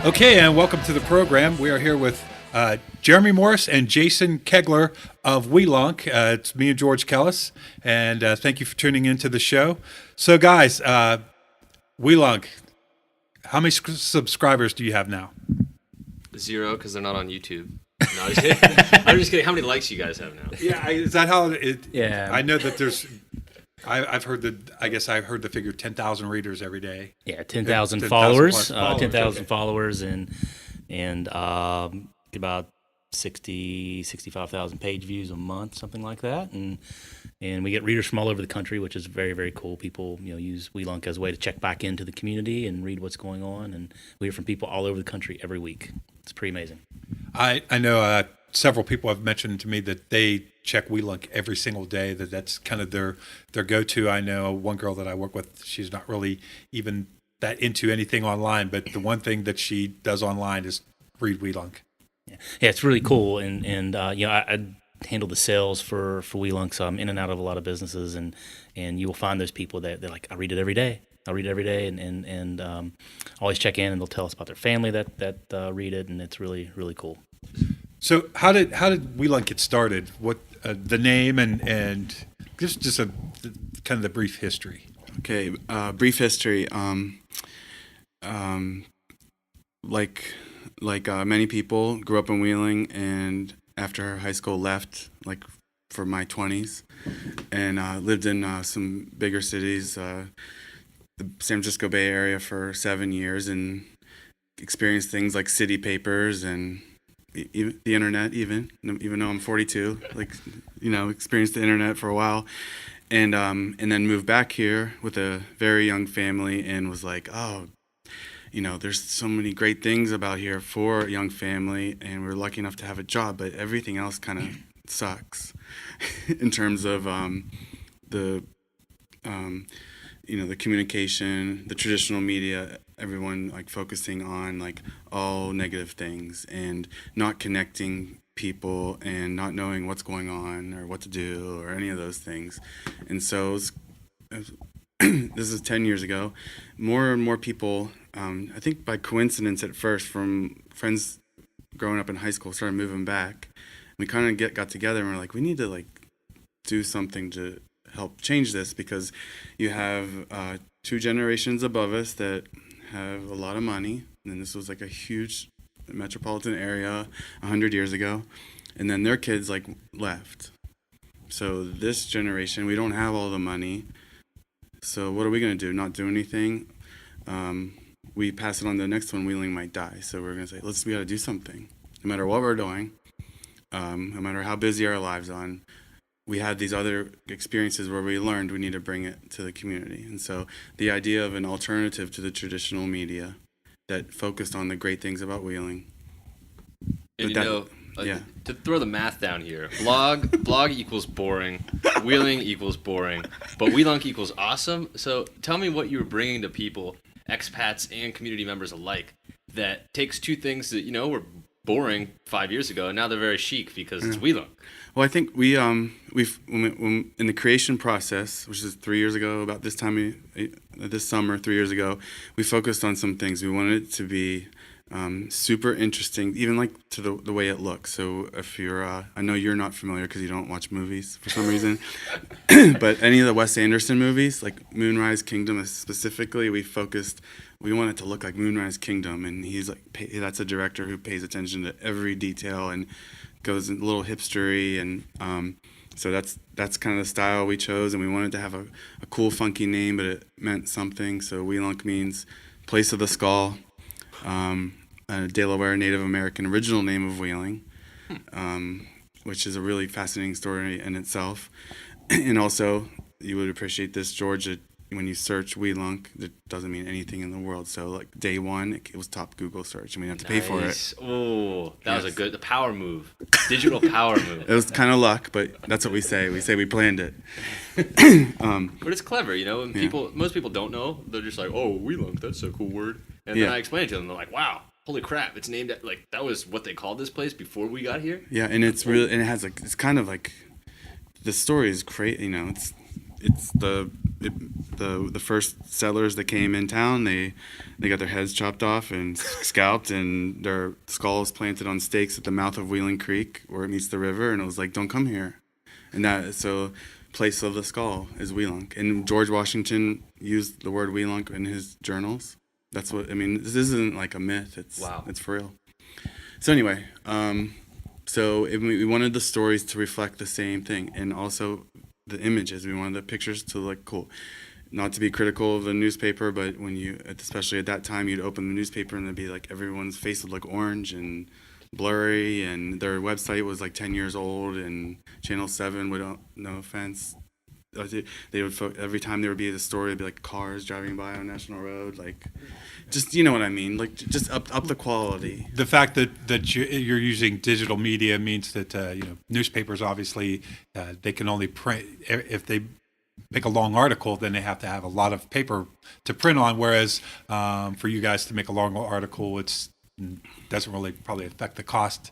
Okay, and welcome to the program. We are here with Jeremy Morris and Jason Koegler of Weelunk. It's me and George Kellas, and thank you for tuning into the show. So, guys, Weelunk, how many subscribers do you have now? 0, because they're not on YouTube. No, I'm just kidding. I'm just kidding. How many likes do you guys have now? Yeah, is that how it? Yeah, I know that there's. I've heard the figure 10,000 readers every day. Yeah, 10,000 followers. followers, 10,000 Okay. followers, and about 65,000 page views a month, something like that. And we get readers from all over the country, which is very, very cool. People, use Weelunk as a way to check back into the community and read what's going on. And we hear from people all over the country every week. It's pretty amazing. I know several people have mentioned to me that they check Weelunk every single day, that's kind of their go-to. I know one girl that I work with, she's not really even that into anything online, but the one thing that she does online is read Weelunk. Yeah, it's really cool. And I handle the sales for Weelunk, so I'm in and out of a lot of businesses, and you will find those people that they're like, I read it every day. And always check in, and they'll tell us about their family that read it, and it's really, really cool. So how did Weelunk get started? What the name and just a kind of the brief history. Okay, brief history. Like many people, grew up in Wheeling, and after high school left, like for my 20s, and lived in some bigger cities, the San Francisco Bay Area for 7 years, and experienced things like city papers and even the internet, even though I'm 42, experienced the internet for a while, and then moved back here with a very young family, and was like, oh, there's so many great things about here for a young family, and we're lucky enough to have a job, but everything else kind of sucks in terms of the communication, the traditional media, everyone like focusing on like all negative things and not connecting people and not knowing what's going on or what to do or any of those things. And so this is 10 years ago, more and more people, I think by coincidence at first, from friends growing up in high school, started moving back. We kind of got together and we're like, we need to do something to help change this, because you have 2 generations above us that have a lot of money, and this was like a huge metropolitan area 100 years ago, and then their kids left. So this generation, we don't have all the money, so what are we going to do? Not do anything? We pass it on to the next one, Wheeling might die, so we're going to say, we got to do something. No matter what we're doing, no matter how busy our lives are, we had these other experiences where we learned we need to bring it to the community. And so the idea of an alternative to the traditional media that focused on the great things about Wheeling. And yeah. To throw the math down here, blog equals boring, Wheeling equals boring, but Weelunk equals awesome. So tell me what you were bringing to people, expats and community members alike, that takes 2 things that, were boring 5 years ago, and now they're very chic because it's Weelunk. Well, I think we've in the creation process, which is 3 years ago, about this time, this summer, 3 years ago, we focused on some things. We wanted it to be super interesting, even to the way it looks. So if you're, I know you're not familiar because you don't watch movies for some reason, but any of the Wes Anderson movies, like Moonrise Kingdom specifically, we want it to look like Moonrise Kingdom, and he's that's a director who pays attention to every detail and goes a little hipstery, and so that's kind of the style we chose, and we wanted to have a cool, funky name, but it meant something. So Weelunk means place of the skull, a Delaware Native American original name of Wheeling, which is a really fascinating story in itself. And also, you would appreciate this, George, when you search Weelunk, it doesn't mean anything in the world. So day one, it was top Google search, and we didn't have to pay for it. Oh, that was the power move, digital power move. It was kind of luck, but that's what we say. We say we planned it. But it's clever, and most people don't know. They're just like, oh, Weelunk, that's a cool word. And then I explain it to them, and they're like, wow, holy crap, it's named that was what they called this place before we got here. Yeah, and it's really, and it has it's kind of the story is great. it's the first settlers that came in town. They got their heads chopped off and scalped, and their skulls planted on stakes at the mouth of Weelunk Creek where it meets the river. And it was like, don't come here. And place of the skull is Weelunk. And George Washington used the word Weelunk in his journals. That's what I mean. This isn't like a myth. It's for real. So anyway, we wanted the stories to reflect the same thing, and also the images. We wanted the pictures to look cool. Not to be critical of the newspaper, but especially at that time, you'd open the newspaper and there'd be like everyone's face would look orange and blurry, and their website was like 10 years old, and Channel 7 would, no offense, they would, every time there would be a story, it'd be like cars driving by on National Road, like, just, you know what I mean, like, just up the quality. The fact that you're using digital media means that newspapers, obviously, they can only print if they make a long article, then they have to have a lot of paper to print on, whereas for you guys to make a long article, doesn't really probably affect the cost.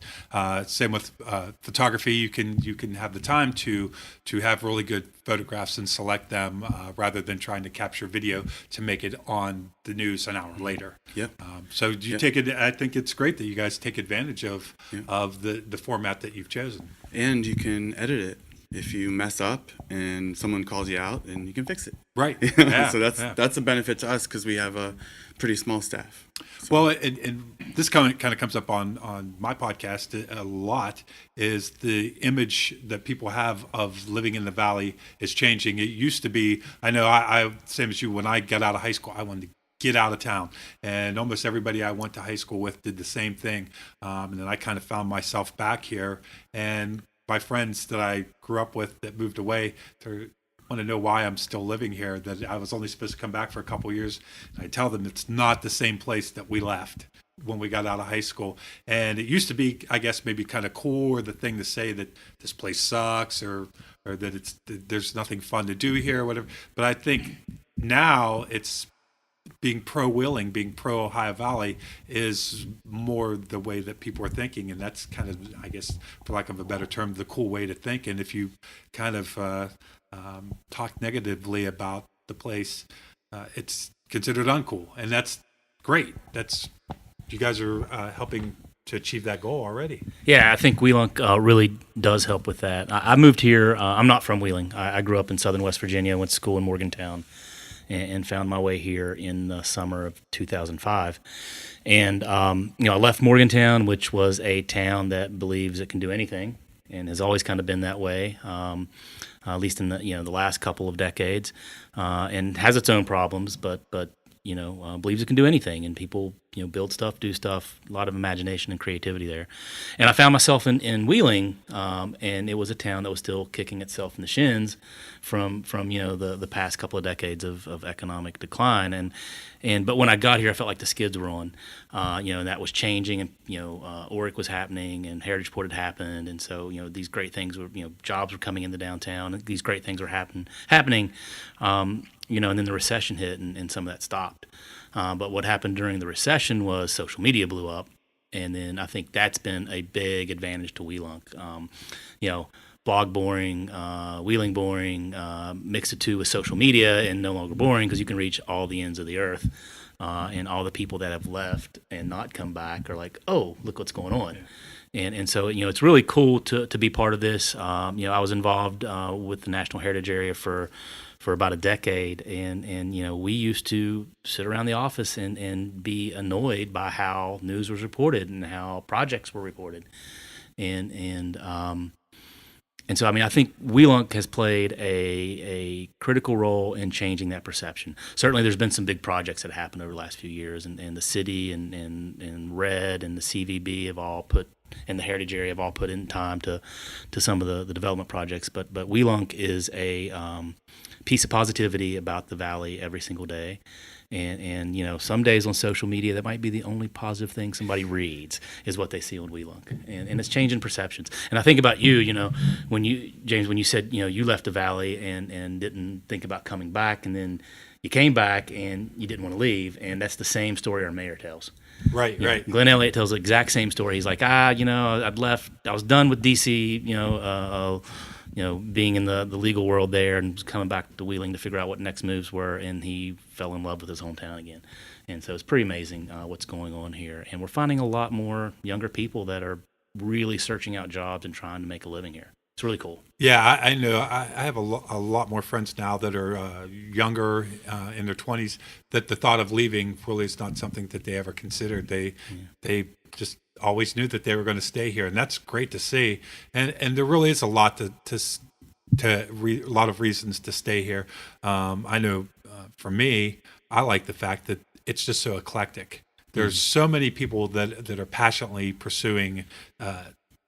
Same with photography. You can have the time to have really good photographs and select them rather than trying to capture video to make it on the news an hour later. Yeah. So you take it. I think it's great that you guys take advantage of the format that you've chosen. And you can edit it. If you mess up and someone calls you out, and you can fix it. Right. Yeah, so that's a benefit to us because we have a pretty small staff. So. Well, and this kind of comes up on my podcast a lot, is the image that people have of living in the Valley is changing. It used to be, I know I same as you, when I got out of high school, I wanted to get out of town, and almost everybody I went to high school with did the same thing. And then I kind of found myself back here, and my friends that I grew up with that moved away, they want to know why I'm still living here, that I was only supposed to come back for a couple of years. And I tell them it's not the same place that we left when we got out of high school. And it used to be, I guess, maybe kind of cool, or the thing to say that this place sucks, or that there's nothing fun to do here or whatever. But I think now it's being pro-Wheeling, being pro-Ohio Valley is more the way that people are thinking, and that's kind of, I guess, for lack of a better term, the cool way to think. And if you kind of talk negatively about the place, it's considered uncool, and that's great. You guys are helping to achieve that goal already. Yeah, I think Weelunk really does help with that. I moved here. I'm not from Wheeling. I grew up in southern West Virginia, went to school in Morgantown, and found my way here in the summer of 2005. And, I left Morgantown, which was a town that believes it can do anything and has always kind of been that way, at least in the last couple of decades, and has its own problems, but believes it can do anything, and people, build stuff, do stuff, a lot of imagination and creativity there. And I found myself in Wheeling, and it was a town that was still kicking itself in the shins from the past couple of decades of economic decline. But when I got here, I felt like the skids were on, and that was changing, and ORIC was happening, and Heritage Port had happened, and so these great things were, jobs were coming into downtown, and these great things were happening. And then the recession hit, and some of that stopped. But what happened during the recession was social media blew up, and then I think that's been a big advantage to Weelunk. Blog boring, Wheeling boring, mix the two with social media, and no longer boring because you can reach all the ends of the earth, and all the people that have left and not come back are like, oh, look what's going on. And so, it's really cool to be part of this. I was involved with the National Heritage Area for about a decade, and we used to sit around the office and be annoyed by how news was reported and how projects were reported. And so, I think Weelunk has played a critical role in changing that perception. Certainly, there's been some big projects that happened over the last few years, and the city and RED and the CVB have all put, and the Heritage Area have all put in time to some of the development projects. But Weelunk is a piece of positivity about the Valley every single day. And some days on social media, that might be the only positive thing somebody reads is what they see on Weelunk. And it's changing perceptions. And I think about you, James, when you said, you left the Valley and didn't think about coming back, and then you came back and you didn't want to leave. And that's the same story our mayor tells. Right. Glenn Elliott tells the exact same story. He's like, I'd left. I was done with D.C., being in the legal world there and coming back to Wheeling to figure out what next moves were, and he fell in love with his hometown again. And so it's pretty amazing what's going on here. And we're finding a lot more younger people that are really searching out jobs and trying to make a living here. It's really cool. Yeah, I know. I have a lot more friends now that are younger, in their 20s, that the thought of leaving really is not something that they ever considered. They just always knew that they were going to stay here, and that's great to see. And there really is a lot a lot of reasons to stay here. I know for me, I like the fact that it's just so eclectic. There's so many people that are passionately pursuing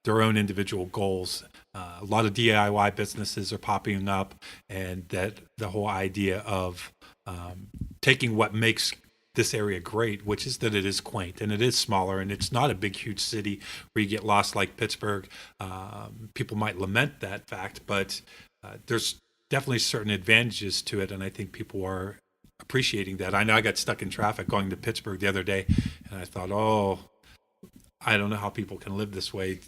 their own individual goals. A lot of DIY businesses are popping up, and that the whole idea of taking what makes this area great, which is that it is quaint and it is smaller and it's not a big, huge city where you get lost like Pittsburgh. People might lament that fact, but there's definitely certain advantages to it, and I think people are appreciating that. I know I got stuck in traffic going to Pittsburgh the other day, and I thought, I don't know how people can live this way.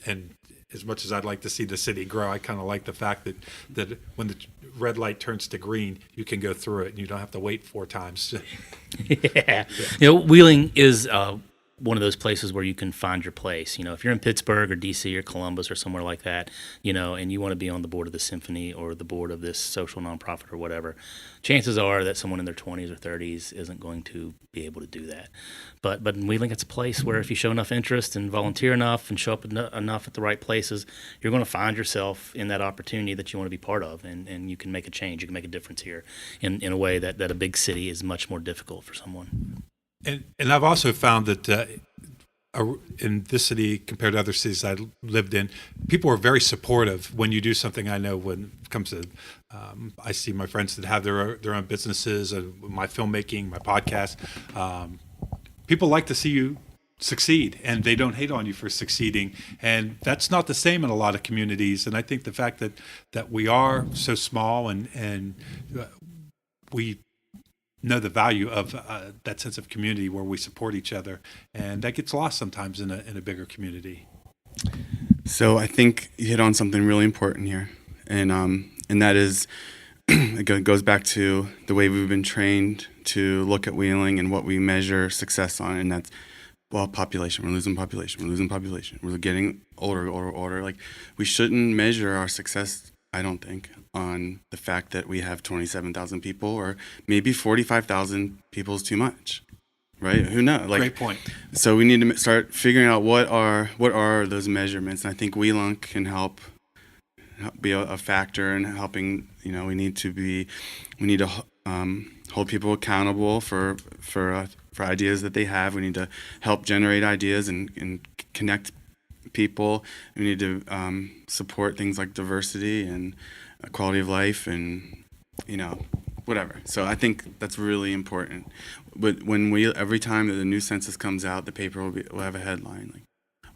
And as much as I'd like to see the city grow, I kind of like the fact that when the red light turns to green, you can go through it and you don't have to wait 4 times. Yeah. Wheeling is one of those places where you can find your place. If you're in Pittsburgh or DC or Columbus or somewhere like that, and you want to be on the board of the symphony or the board of this social nonprofit or whatever, chances are that someone in their 20s or 30s isn't going to be able to do that. But in Wheeling, it's a place where if you show enough interest and volunteer enough and show up enough at the right places, you're going to find yourself in that opportunity that you want to be part of, and you can make a change. You can make a difference here in a way that a big city is much more difficult for someone. And I've also found that in this city compared to other cities I lived in, people are very supportive when you do something. I know when it comes to, I see my friends that have their own businesses, my filmmaking, my podcast. People like to see you succeed, and they don't hate on you for succeeding. And that's not the same in a lot of communities. And I think the fact that we are so small and we know the value of that sense of community where we support each other, and that gets lost sometimes in a bigger community. So I think you hit on something really important here, and that is it goes back to the way we've been trained to look at Wheeling and what we measure success on, and that's population. We're losing population. We're getting older. Like, we shouldn't measure our success, I don't think, on the fact that we have 27,000 people, or maybe 45,000 people is too much, right? Who knows? Great point. So we need to start figuring out what are those measurements, and I think Weelunk can help be a factor in helping. We need to hold people accountable for ideas that they have. We need to help generate ideas and connect people. We need to support things like diversity and quality of life and whatever. So I think that's really important. But every time that the new census comes out, the paper will have a headline like,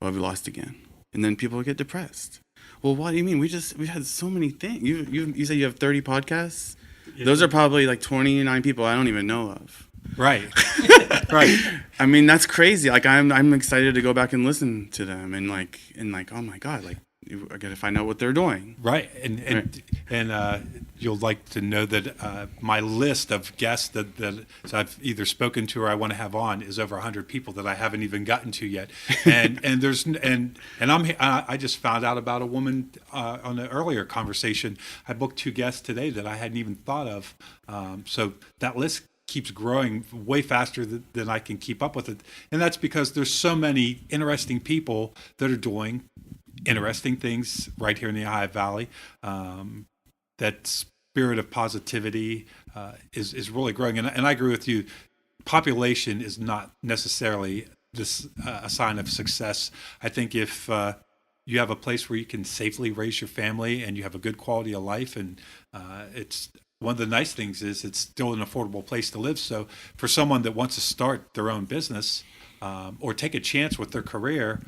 "Well, we lost again," and then people will get depressed. Well, what do you mean? We've had so many things. You say you have 30 podcasts. Yeah. Those are probably like 29 people I don't even know of. Right. Right. I mean, that's crazy. Like, I'm excited to go back and listen to them and like, oh my God, like, I got to find out what they're doing. Right. And you'll like to know that my list of guests that I've either spoken to or I want to have on is over 100 people that I haven't even gotten to yet. And I just found out about a woman on an earlier conversation. I booked 2 guests today that I hadn't even thought of. So that list keeps growing way faster than I can keep up with it. And that's because there's so many interesting people that are doing interesting things right here in the Ohio Valley. That spirit of positivity is really growing. And I agree with you. Population is not necessarily a sign of success. I think if you have a place where you can safely raise your family and you have a good quality of life, and it's one of the nice things is it's still an affordable place to live. So for someone that wants to start their own business or take a chance with their career,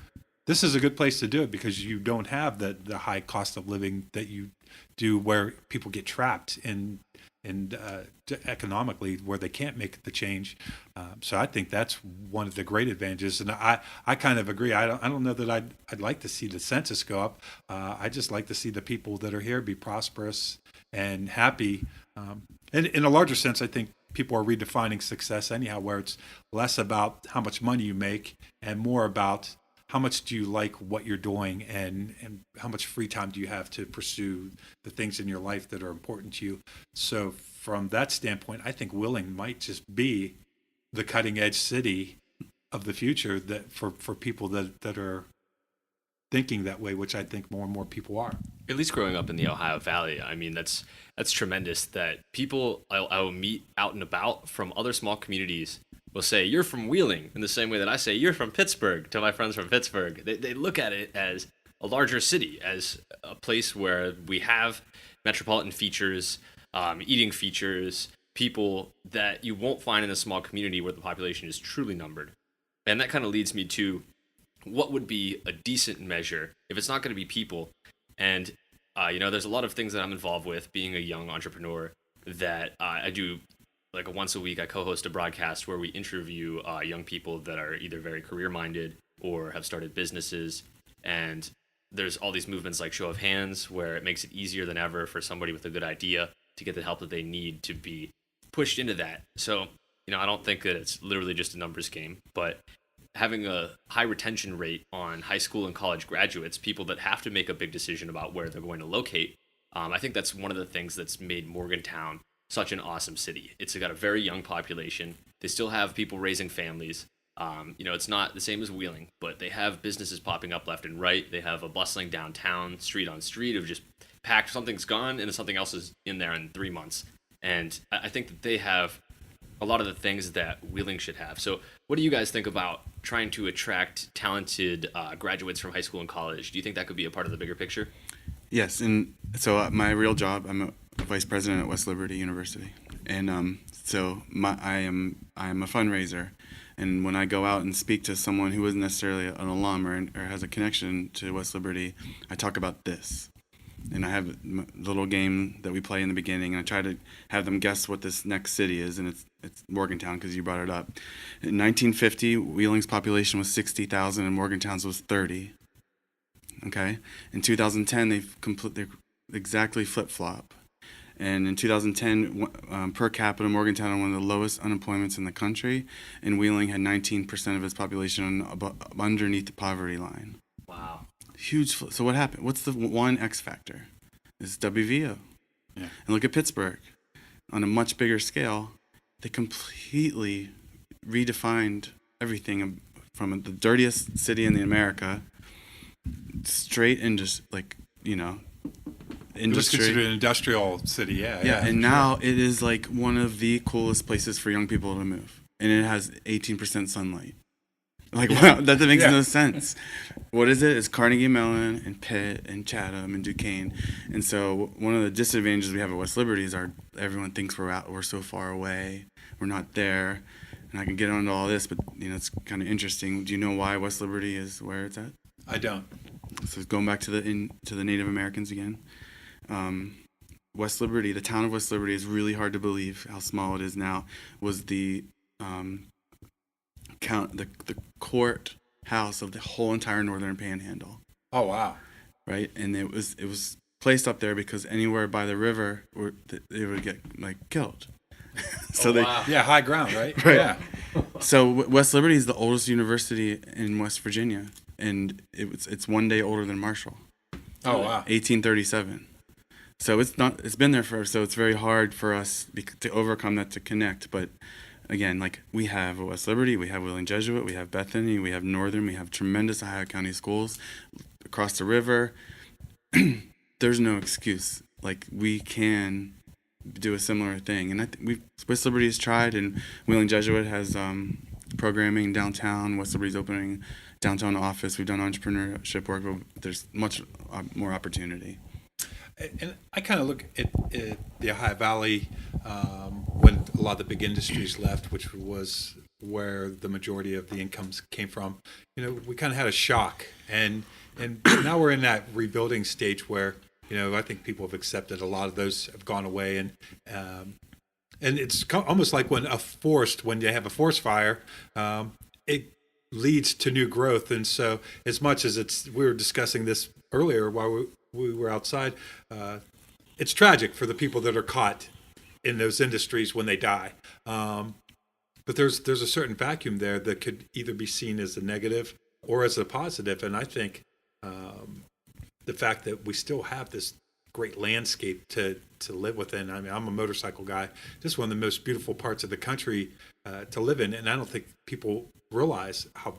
this is a good place to do it because you don't have the high cost of living that you do where people get trapped in economically where they can't make the change. So I think that's one of the great advantages. And I kind of agree. I don't know that I'd like to see the census go up. I just like to see the people that are here be prosperous and happy. And in a larger sense, I think people are redefining success anyhow, where it's less about how much money you make and more about how much do you like what you're doing and how much free time do you have to pursue the things in your life that are important to you. So from that standpoint, I think Wheeling might just be the cutting edge city of the future that for people that are thinking that way, which I think more and more people are. At least growing up in the Ohio Valley, I mean, that's tremendous that people I will meet out and about from other small communities will say, you're from Wheeling, in the same way that I say, you're from Pittsburgh, to my friends from Pittsburgh. They look at it as a larger city, as a place where we have metropolitan features, eating features, people that you won't find in a small community where the population is truly numbered. And that kind of leads me to what would be a decent measure if it's not going to be people. And, there's a lot of things that I'm involved with being a young entrepreneur that I do. Like once a week, I co-host a broadcast where we interview young people that are either very career-minded or have started businesses. And there's all these movements like Show of Hands, where it makes it easier than ever for somebody with a good idea to get the help that they need to be pushed into that. So, I don't think that it's literally just a numbers game, but having a high retention rate on high school and college graduates, people that have to make a big decision about where they're going to locate, I think that's one of the things that's made Morgantown such an awesome city. It's got a very young population. They still have people raising families. It's not the same as Wheeling, but they have businesses popping up left and right. They have a bustling downtown, street on street of just packed. Something's gone and something else is in there in 3 months. And I think that they have a lot of the things that Wheeling should have. So what do you guys think about trying to attract talented graduates from high school and college? Do you think that could be a part of the bigger picture? Yes, and so my real job, I'm a vice president at West Liberty University, and I am a fundraiser, and when I go out and speak to someone who isn't necessarily an alum or has a connection to West Liberty, I talk about this, and I have a little game that we play in the beginning, and I try to have them guess what this next city is, and it's Morgantown because you brought it up. In 1950, Wheeling's population was 60,000, and Morgantown's was 30. Okay, in 2010 they exactly flip-flop, and in 2010 per capita Morgantown had one of the lowest unemployments in the country, and Wheeling had 19% of its population underneath the poverty line. Wow, huge. So what happened? What's the one X factor? It's WVO. Yeah. And look at Pittsburgh, on a much bigger scale. They completely redefined everything from the dirtiest city in America straight into It was considered an industrial city, yeah. And now it is like one of the coolest places for young people to move, and it has 18% sunlight. Like, wow, that makes no sense. What is it? It's Carnegie Mellon and Pitt and Chatham and Duquesne. And so one of the disadvantages we have at West Liberty is everyone thinks we're so far away, we're not there. And I can get onto all this, but it's kind of interesting. Do you know why West Liberty is where it's at? I don't. So going back to the Native Americans again, West Liberty, the town of West Liberty, is really hard to believe how small it is now. Was the court house of the whole entire northern Panhandle. Oh wow! Right, and it was placed up there because anywhere by the river, they would get killed. So wow. High ground, right? Right. Yeah. So West Liberty is the oldest university in West Virginia, and it's one day older than Marshall. Oh wow! 1837. So it's been there forever. So it's very hard for us to overcome that, to connect. But again, we have West Liberty, we have Wheeling Jesuit, we have Bethany, we have Northern, we have tremendous Ohio County schools across the river. There's no excuse. We can do a similar thing, and I think West Liberty has tried, and Wheeling Jesuit has programming downtown. West Liberty's opening downtown office. We've done entrepreneurship work, but there's much more opportunity. And I kind of look at the Ohio Valley when a lot of the big industries left, which was where the majority of the incomes came from. We kind of had a shock, and now we're in that rebuilding stage where I think people have accepted a lot of those have gone away, and it's almost like when you have a forest fire, it leads to new growth. And so as much as we were discussing this earlier while we were outside, it's tragic for the people that are caught in those industries when they die. But there's a certain vacuum there that could either be seen as a negative or as a positive. And I think the fact that we still have this great landscape to live within. I mean, I'm a motorcycle guy. This is one of the most beautiful parts of the country to live in. And I don't think people realize how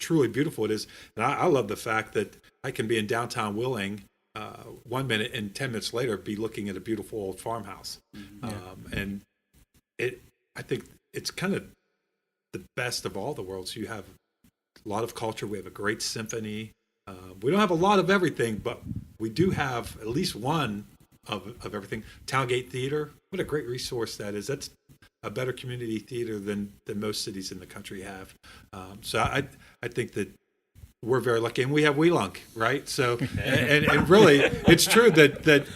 truly beautiful it is. And I love the fact that I can be in downtown Wheeling 1 minute and 10 minutes later be looking at a beautiful old farmhouse. And I think it's kind of the best of all the worlds. You have a lot of culture. We have a great symphony. We don't have a lot of everything, but we do have at least one of everything. Towngate Theater, what a great resource that is. That's a better community theater than most cities in the country have. So I think that we're very lucky, and we have Weelunk, right? So and really, it's true that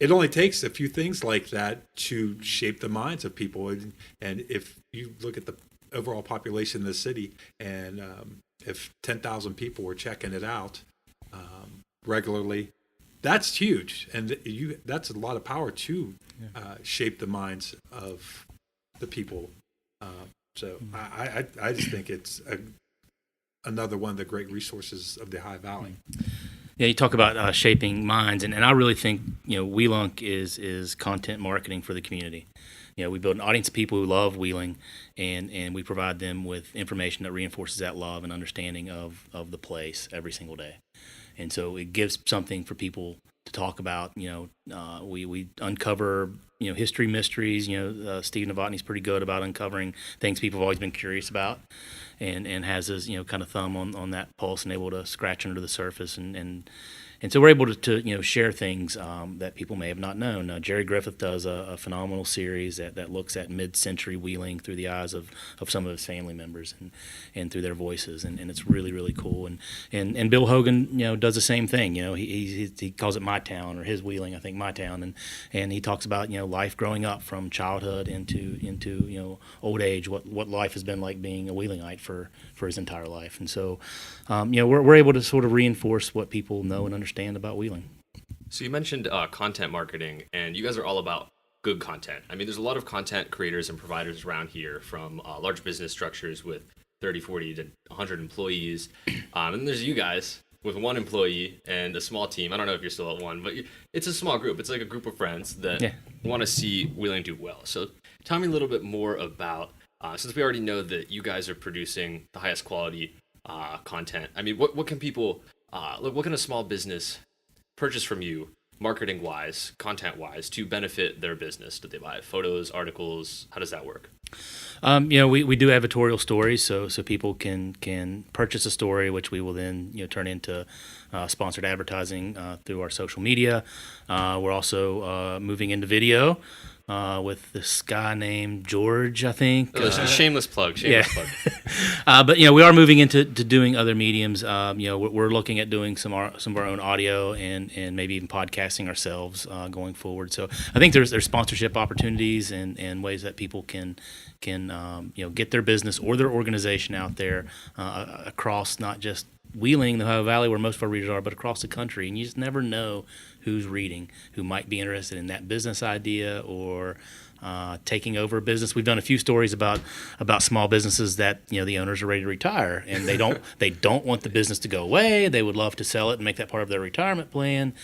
it only takes a few things like that to shape the minds of people. And if you look at the overall population of the city, and if 10,000 people were checking it out regularly, that's huge, and that's a lot of power to shape the minds of the people. So I just think it's another one of the great resources of the High Valley. Yeah, you talk about shaping minds, and I really think Weelunk is content marketing for the community. We build an audience of people who love Wheeling, and we provide them with information that reinforces that love and understanding of the place every single day. And so it gives something for people to talk about. We uncover history mysteries. Steve Novotny's pretty good about uncovering things people have always been curious about, and has his kind of thumb on that pulse and able to scratch under the surface and so we're able to share things that people may have not known. Jerry Griffith does a phenomenal series that looks at mid-century Wheeling through the eyes of some of his family members and through their voices, and it's really, really cool. And Bill Hogan does the same thing. He calls it My Town, or his Wheeling, I think, My Town, and he talks about life growing up from childhood into old age, what life has been like being a Wheelingite for his entire life. And so we're able to sort of reinforce what people know and understand about Wheeling. So you mentioned content marketing, and you guys are all about good content. I mean, there's a lot of content creators and providers around here, from large business structures with 30, 40 to 100 employees. And there's you guys with one employee and a small team. I don't know if you're still at one, but it's a small group. It's like a group of friends that want to see Wheeling do well. So tell me a little bit more about, since we already know that you guys are producing the highest quality content. I mean, what can people, what can a small business purchase from you, marketing-wise, content-wise, to benefit their business? Do they buy photos, articles? How does that work? We do editorial stories, so people can purchase a story, which we will then turn into sponsored advertising through our social media. We're also moving into video. With this guy named George, I think. Shameless plug. Plug. But we are moving into doing other mediums. We're looking at doing some of our own audio and maybe even podcasting ourselves going forward. So I think there's sponsorship opportunities and ways that people can get their business or their organization out there across not just Wheeling, the Ohio Valley, where most of our readers are, but across the country. And you just never know who's reading, who might be interested in that business idea or taking over a business. We've done a few stories about small businesses that the owners are ready to retire, and they don't want the business to go away. They would love to sell it and make that part of their retirement plan.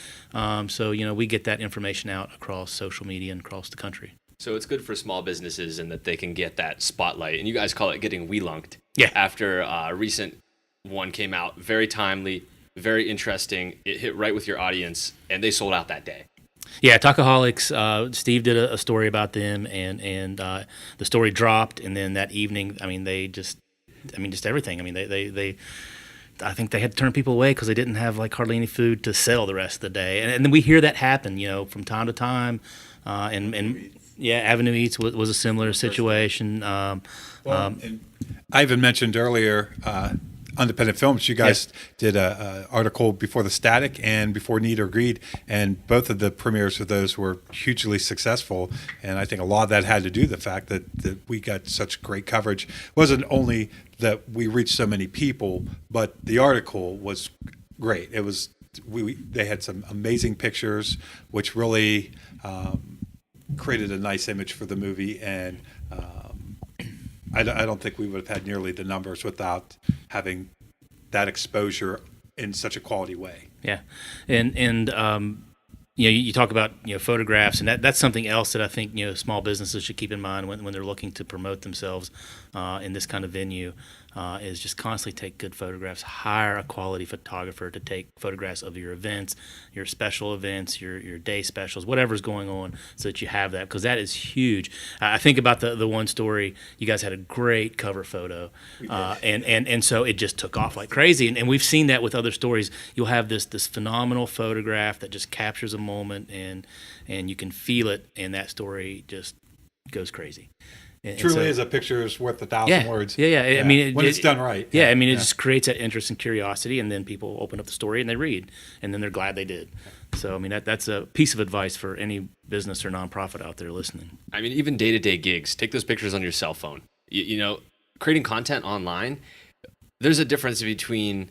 So we get that information out across social media and across the country. So it's good for small businesses in that they can get that spotlight, and you guys call it getting Weelunked. Yeah. After a recent one came out, very timely, very interesting. It hit right with your audience, and they sold out that day. Yeah, Talkaholics. Steve did a story about them, and the story dropped, and then that evening, just everything. They I think they had to turn people away because they didn't have hardly any food to sell the rest of the day, and then we hear that happen, from time to time, and Avenue Eats was a similar situation. And I even mentioned earlier. Independent Films. You guys did a article before The Static and before Need or Greed, and both of the premieres of those were hugely successful. And I think a lot of that had to do with the fact that we got such great coverage. It wasn't only that we reached so many people, but the article was great. It was they had some amazing pictures, which really created a nice image for the movie, and I don't think we would have had nearly the numbers without having that exposure in such a quality way. Yeah, and you talk about photographs, and that's something else that I think small businesses should keep in mind when they're looking to promote themselves in this kind of venue. Is just constantly take good photographs. Hire a quality photographer to take photographs of your events, your special events, your day specials, whatever's going on, so that you have that, because that is huge. I think about the one story. You guys had a great cover photo, and so it just took off like crazy. And we've seen that with other stories. You'll have this phenomenal photograph that just captures a moment, and you can feel it, and that story just goes crazy. Truly is a picture is worth 1,000 words. Yeah. I mean, when it's done right. Yeah, I mean, it just creates that interest and curiosity, and then people open up the story and they read, and then they're glad they did. So, I mean, that's a piece of advice for any business or nonprofit out there listening. I mean, even day-to-day gigs, take those pictures on your cell phone. Creating content online, there's a difference between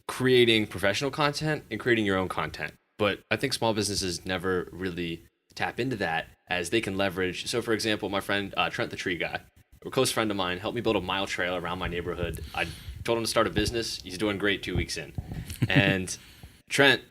creating professional content and creating your own content. But I think small businesses never really tap into that, as they can leverage. So, for example, my friend Trent, the tree guy, a close friend of mine, helped me build a mile trail around my neighborhood. I told him to start a business. He's doing great 2 weeks in. And Trent,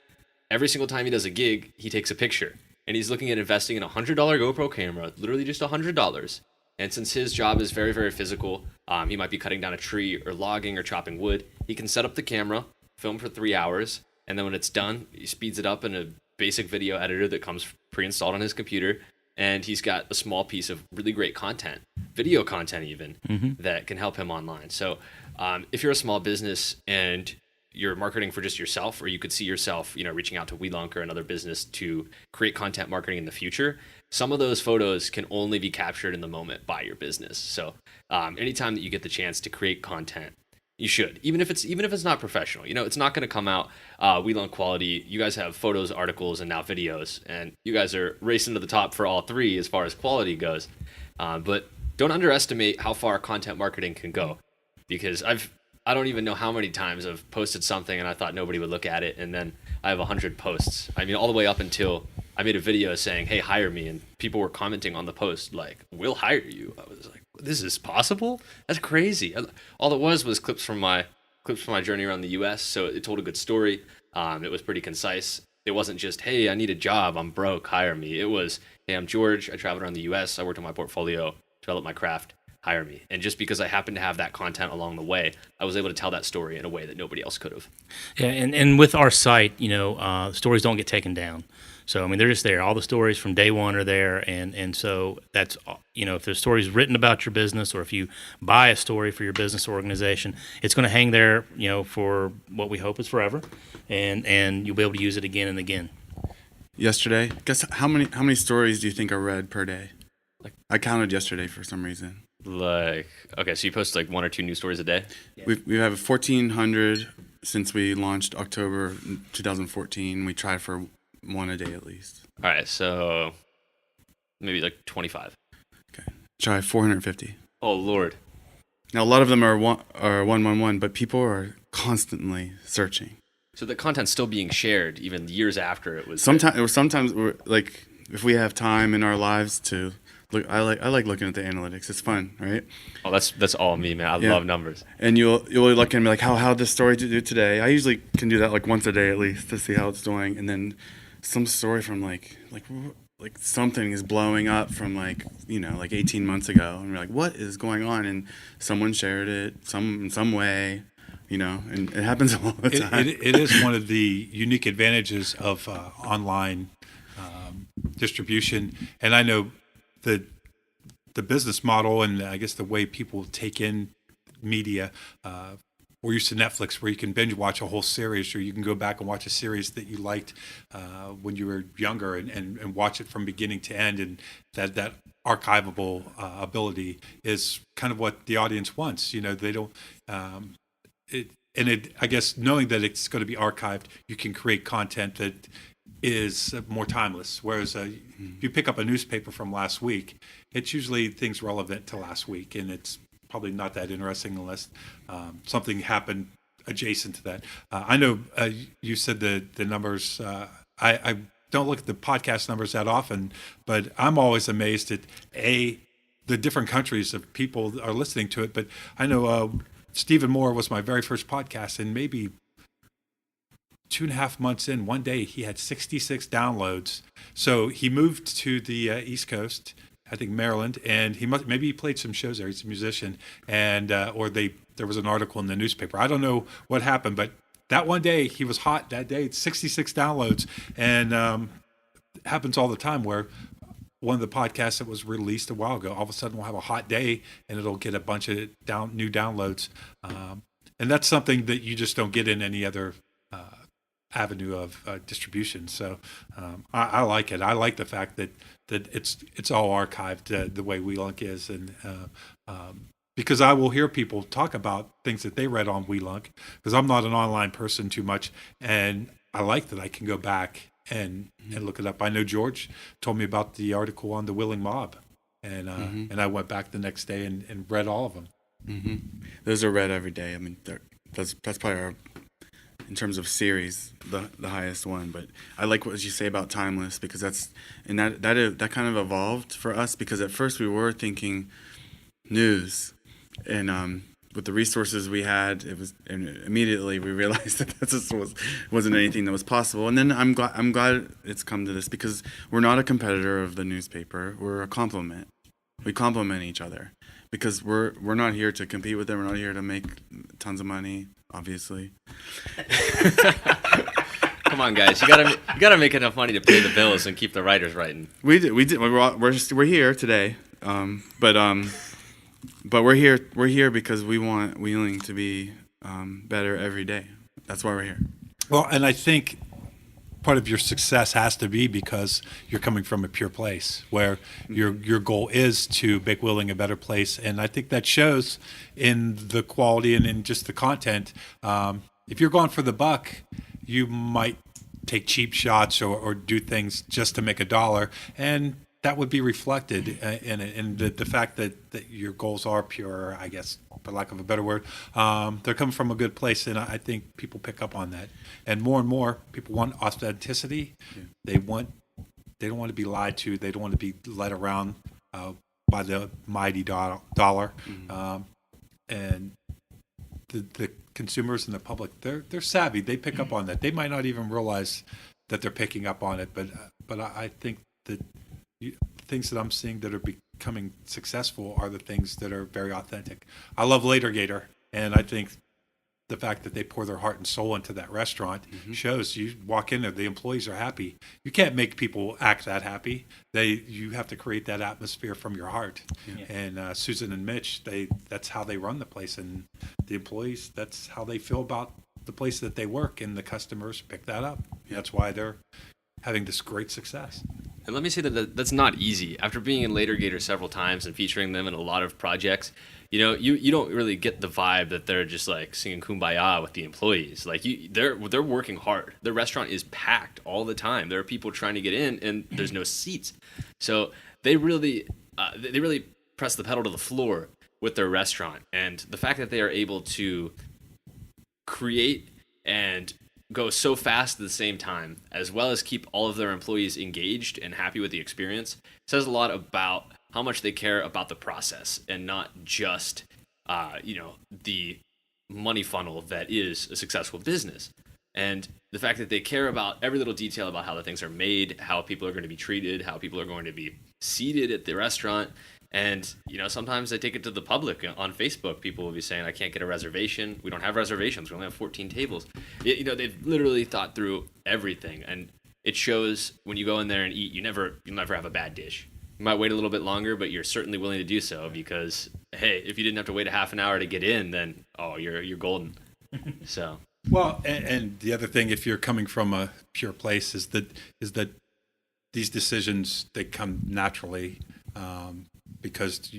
every single time he does a gig, he takes a picture. And he's looking at investing in a $100 GoPro camera, literally just $100. And since his job is very, very physical, he might be cutting down a tree or logging or chopping wood. He can set up the camera, film for 3 hours, and then when it's done, he speeds it up in a basic video editor that comes pre-installed on his computer, and he's got a small piece of really great content, video content even, that can help him online. So if you're a small business and you're marketing for just yourself, or you could see yourself, reaching out to Weelunk or another business to create content marketing in the future, some of those photos can only be captured in the moment by your business. So anytime that you get the chance to create content, you should, even if it's not professional. It's not going to come out Weelunk quality. You guys have photos, articles, and now videos, and you guys are racing to the top for all three as far as quality goes. But don't underestimate how far content marketing can go, because I don't even know how many times I've posted something and I thought nobody would look at it, and then I have 100 posts. I mean, all the way up until I made a video saying, "Hey, hire me," and people were commenting on the post like, "We'll hire you." I was like, "This is possible? That's crazy." All it was clips from my journey around the U.S. So it told a good story. It was pretty concise. It wasn't just, "Hey, I need a job. I'm broke. Hire me." It was, "Hey, I'm George. I traveled around the U.S. I worked on my portfolio, developed my craft. Hire me." And just because I happened to have that content along the way, I was able to tell that story in a way that nobody else could have. Yeah, and with our site, stories don't get taken down. So, I mean, they're just there. All the stories from day one are there. And so that's, if there's stories written about your business, or if you buy a story for your business or organization, it's going to hang there, for what we hope is forever. And you'll be able to use it again and again. Yesterday, guess how many stories do you think are read per day? I counted yesterday for some reason. Okay, so you post 1 or 2 news stories a day? Yeah. We have 1,400 since we launched October 2014. We try for 1 a day at least. All right, so maybe 25. Okay, try 450. Oh Lord! Now a lot of them are 111, but people are constantly searching. So the content's still being shared even years after it was. Sometimes we're if we have time in our lives to look, I like looking at the analytics. It's fun, right? Oh, that's all me, man. I love numbers. And you'll look and be like, how this story to do today. I usually can do that once a day at least to see how it's doing, and then some story from like something is blowing up from 18 months ago, and you're like, what is going on? And someone shared it in some way, and it happens all the time. It is one of the unique advantages of online distribution, and I know the business model, and I guess the way people take in media. We're used to Netflix, where you can binge watch a whole series, or you can go back and watch a series that you liked when you were younger and watch it from beginning to end. And that archivable ability is kind of what the audience wants. They don't. I guess knowing that it's going to be archived, you can create content that is more timeless. Whereas if you pick up a newspaper from last week, it's usually things relevant to last week, and it's probably not that interesting unless something happened adjacent to that. I know you said the numbers. I don't look at the podcast numbers that often, but I'm always amazed at the different countries of people are listening to it. But I know Stephen Moore was my very first podcast, and maybe 2.5 months in, one day he had 66 downloads. So he moved to the East Coast, I think Maryland, and maybe he played some shows there. He's a musician, and there was an article in the newspaper. I don't know what happened, but that one day he was hot. That day, 66 downloads, and it happens all the time where one of the podcasts that was released a while ago, all of a sudden we'll have a hot day and it'll get a bunch of new downloads, and that's something that you just don't get in any other avenue of distribution. So I like it. I like the fact that it's all archived the way Weelunk is, and because I will hear people talk about things that they read on Weelunk, because I'm not an online person too much, and I like that I can go back and look it up. I know George told me about the article on the Willing Mob, and I went back the next day and read all of them. Mm-hmm. Those are read every day. I mean, that's probably our, in terms of series, the highest one. But I like what you say about timeless, because that kind of evolved for us, because at first we were thinking news, and with the resources we had, and immediately we realized that just wasn't anything that was possible. And then I'm glad it's come to this, because we're not a competitor of the newspaper. We're a complement. We complement each other, because we're not here to compete with them. We're not here to make tons of money, obviously. Come on, guys! You gotta make enough money to pay the bills and keep the writers writing. We did. We're here today, but we're here because we want Weelunk to be better every day. That's why we're here. Well, and I think part of your success has to be because you're coming from a pure place where your goal is to make Weelunk a better place, and I think that shows in the quality and in just the content. If you're going for the buck, you might take cheap shots or do things just to make a dollar, and that would be reflected in the fact that your goals are pure, I guess, for lack of a better word. They're coming from a good place, and I think people pick up on that. And more people want authenticity. Yeah. They don't want to be lied to. They don't want to be led around by the mighty dollar. Mm-hmm. And the consumers and the public, they're savvy. They pick up on that. They might not even realize that they're picking up on it, but I think that things that I'm seeing that are becoming successful are the things that are very authentic. I love Later Gator, and I think the fact that they pour their heart and soul into that restaurant shows. You walk in there, the employees are happy. You can't make people act that happy. You have to create that atmosphere from your heart. Yeah. And Susan and Mitch, that's how they run the place, and the employees, that's how they feel about the place that they work, and the customers pick that up. Yeah. That's why they're having this great success. And let me say that's not easy. After being in Later Gator several times and featuring them in a lot of projects, you don't really get the vibe that they're just like singing Kumbaya with the employees. Like they're working hard. The restaurant is packed all the time. There are people trying to get in, and there's no seats. So they really press the pedal to the floor with their restaurant. And the fact that they are able to create and go so fast at the same time, as well as keep all of their employees engaged and happy with the experience, says a lot about how much they care about the process and not just the money funnel that is a successful business. And the fact that they care about every little detail about how the things are made, how people are going to be treated, how people are going to be seated at the restaurant. And, sometimes they take it to the public. On Facebook, people will be saying, I can't get a reservation. We don't have reservations. We only have 14 tables. They've literally thought through everything. And it shows when you go in there and eat, you'll never have a bad dish. You might wait a little bit longer, but you're certainly willing to do so because, hey, if you didn't have to wait a half an hour to get in, then, you're golden. So. Well, and the other thing, if you're coming from a pure place, is that these decisions, they come naturally, because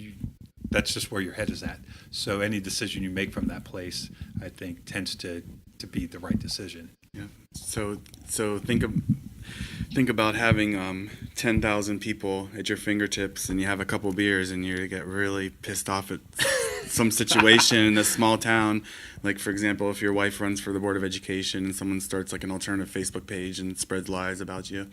that's just where your head is at. So any decision you make from that place, I think, tends to be the right decision. Yeah. So think about having 10,000 people at your fingertips, and you have a couple beers, and you get really pissed off at some situation in a small town. Like, for example, if your wife runs for the Board of Education and someone starts like an alternative Facebook page and spreads lies about you.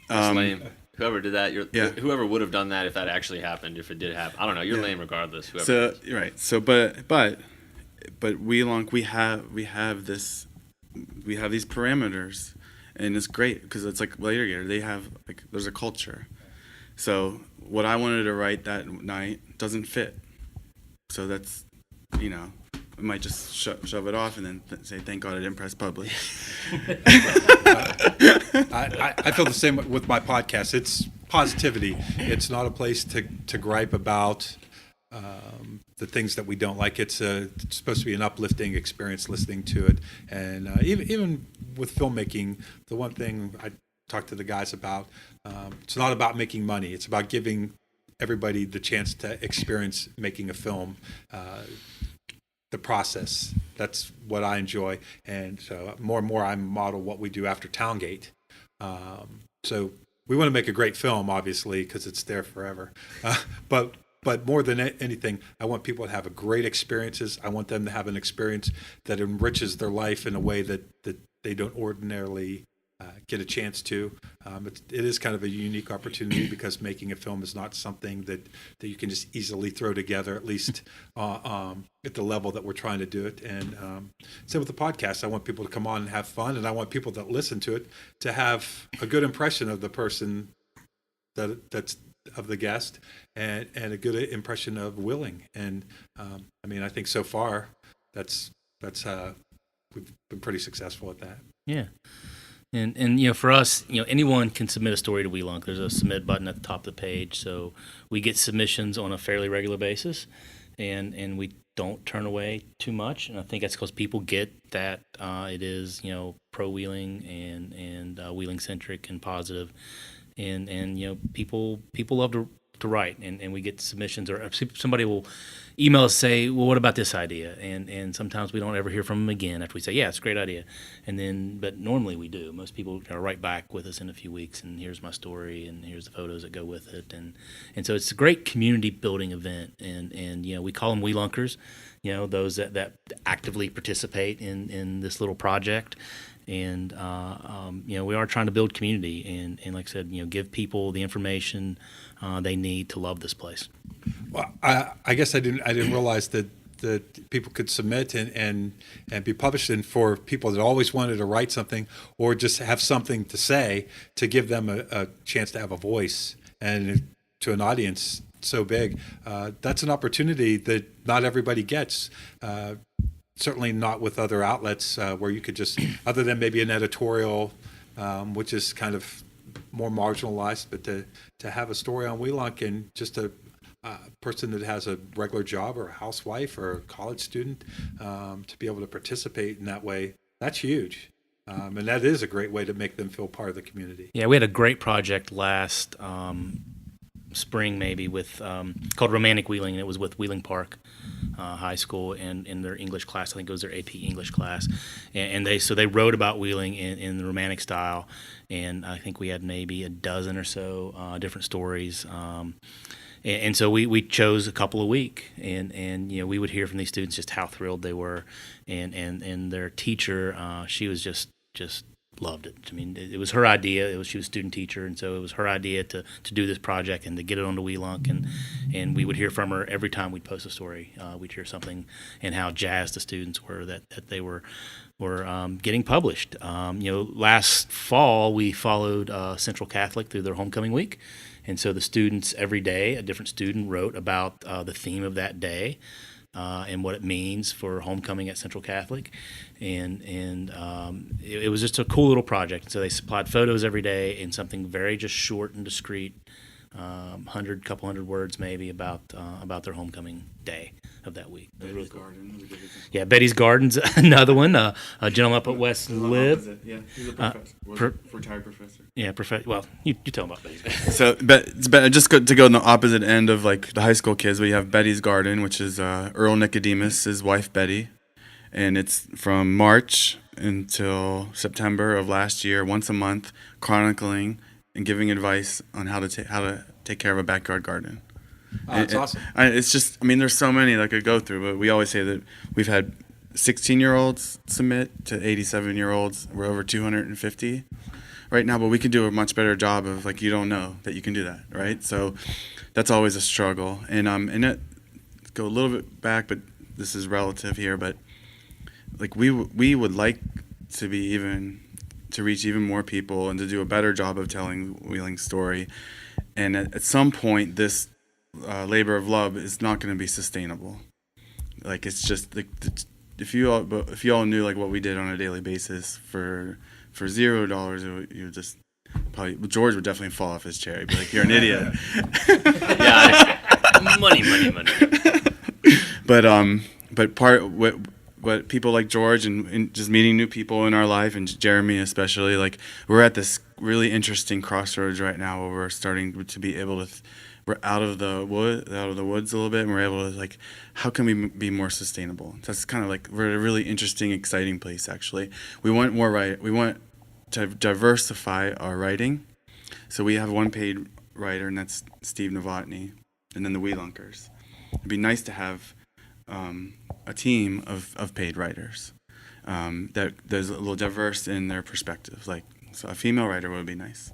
That's lame. Whoever did that, Yeah. whoever would have done that if that actually happened, if it did happen. I don't know. You're Yeah. lame regardless. Whoever. So you're right. So but Weelunk, we have these parameters, and it's great because it's like later year they have like there's a culture. So what I wanted to write that night doesn't fit. So that's, I might just shove it off and then say thank God I didn't press publish. I feel the same with my podcast. It's positivity. It's not a place to gripe about the things that we don't like. It's supposed to be an uplifting experience listening to it. And even with filmmaking, the one thing I talk to the guys about, it's not about making money. It's about giving everybody the chance to experience making a film, the process. That's what I enjoy. And so more and more I model what we do after Towngate. So we want to make a great film, obviously, because it's there forever. But more than anything, I want people to have great experiences. I want them to have an experience that enriches their life in a way that they don't ordinarily get a chance to. It is kind of a unique opportunity because making a film is not something that you can just easily throw together, at least at the level that we're trying to do it. And same with the podcast. I want people to come on and have fun, and I want people that listen to it to have a good impression of the person that's of the guest, and a good impression of Willing. And I think so far that's we've been pretty successful at that. Yeah. And for us, anyone can submit a story to Weelunk. There's a submit button at the top of the page, so we get submissions on a fairly regular basis, and we don't turn away too much. And I think that's because people get that it is pro Wheeling and Wheeling centric and positive, and people love to write, and we get submissions, or somebody will email us, say, well, what about this idea? And sometimes we don't ever hear from them again after we say, yeah, it's a great idea. But normally we do. Most people write back with us in a few weeks, and here's my story, and here's the photos that go with it. And so it's a great community building event, and we call them Weelunkers, those that actively participate in this little project. And we are trying to build community, and like I said, give people the information they need to love this place. Well, I guess I didn't realize that people could submit and be published, and for people that always wanted to write something or just have something to say, to give them a chance to have a voice, and to an audience so big, that's an opportunity that not everybody gets. Certainly not with other outlets where you could just, other than maybe an editorial, which is kind of more marginalized, but to have a story on Weelunk, and just a person that has a regular job or a housewife or a college student, to be able to participate in that way, that's huge. And that is a great way to make them feel part of the community. Yeah, we had a great project last spring, maybe, with called Romantic Wheeling, and it was with Wheeling Park High School, and in their English class, I think it was their AP English class, and they wrote about Wheeling in the romantic style, and I think we had maybe a dozen or so different stories, and so we chose a couple a week, and we would hear from these students just how thrilled they were, and their teacher, she was just loved it. I mean, it was her idea. She was a student teacher, and so it was her idea to do this project and to get it onto Weelunk, and we would hear from her every time we'd post a story. We'd hear something, and how jazzed the students were that they were getting published. Last fall we followed Central Catholic through their homecoming week, and so the students, every day a different student wrote about the theme of that day. And what it means for homecoming at Central Catholic, and it was just a cool little project. So they supplied photos every day and something very just short and discreet couple hundred words maybe about their homecoming day of that week. It was really cool. Garden. Yeah, Betty's Garden's another one. A gentleman up at West Lib. Yeah, he's a professor. Retired professor. Yeah, well, you tell them about Betty's Garden. So, just to go in the opposite end of like the high school kids, we have Betty's Garden, which is Earl Nicodemus, his wife Betty, and it's from March until September of last year, once a month, chronicling and giving advice on how to take care of a backyard garden. Oh, that's awesome. It's just, I mean, there's so many that I could go through, but we always say that we've had 16-year-olds submit to 87-year-olds. We're over 250 right now, but we can do a much better job of, like, you don't know that you can do that, right? So that's always a struggle. And go a little bit back, but this is relative here, but like we would like to reach even more people and to do a better job of telling Weelung's story. And at some point, this labor of love is not going to be sustainable. Like, it's just like, if you all knew like what we did on a daily basis for $0, you would just probably, George would definitely fall off his chair. He'd be like, "You're an idiot." Money. But people like George and just meeting new people in our life, and Jeremy especially, like, we're at this really interesting crossroads right now where we're starting to be able to we're out of the woods a little bit, and we're able to, like, how can we be more sustainable? That's kind of like, we're at a really interesting, exciting place, actually. We want to diversify our writing. So we have one paid writer, and that's Steve Novotny, and then the Weelunkers. It'd be nice to have a team of paid writers that there's a little diverse in their perspectives. Like, so a female writer would be nice.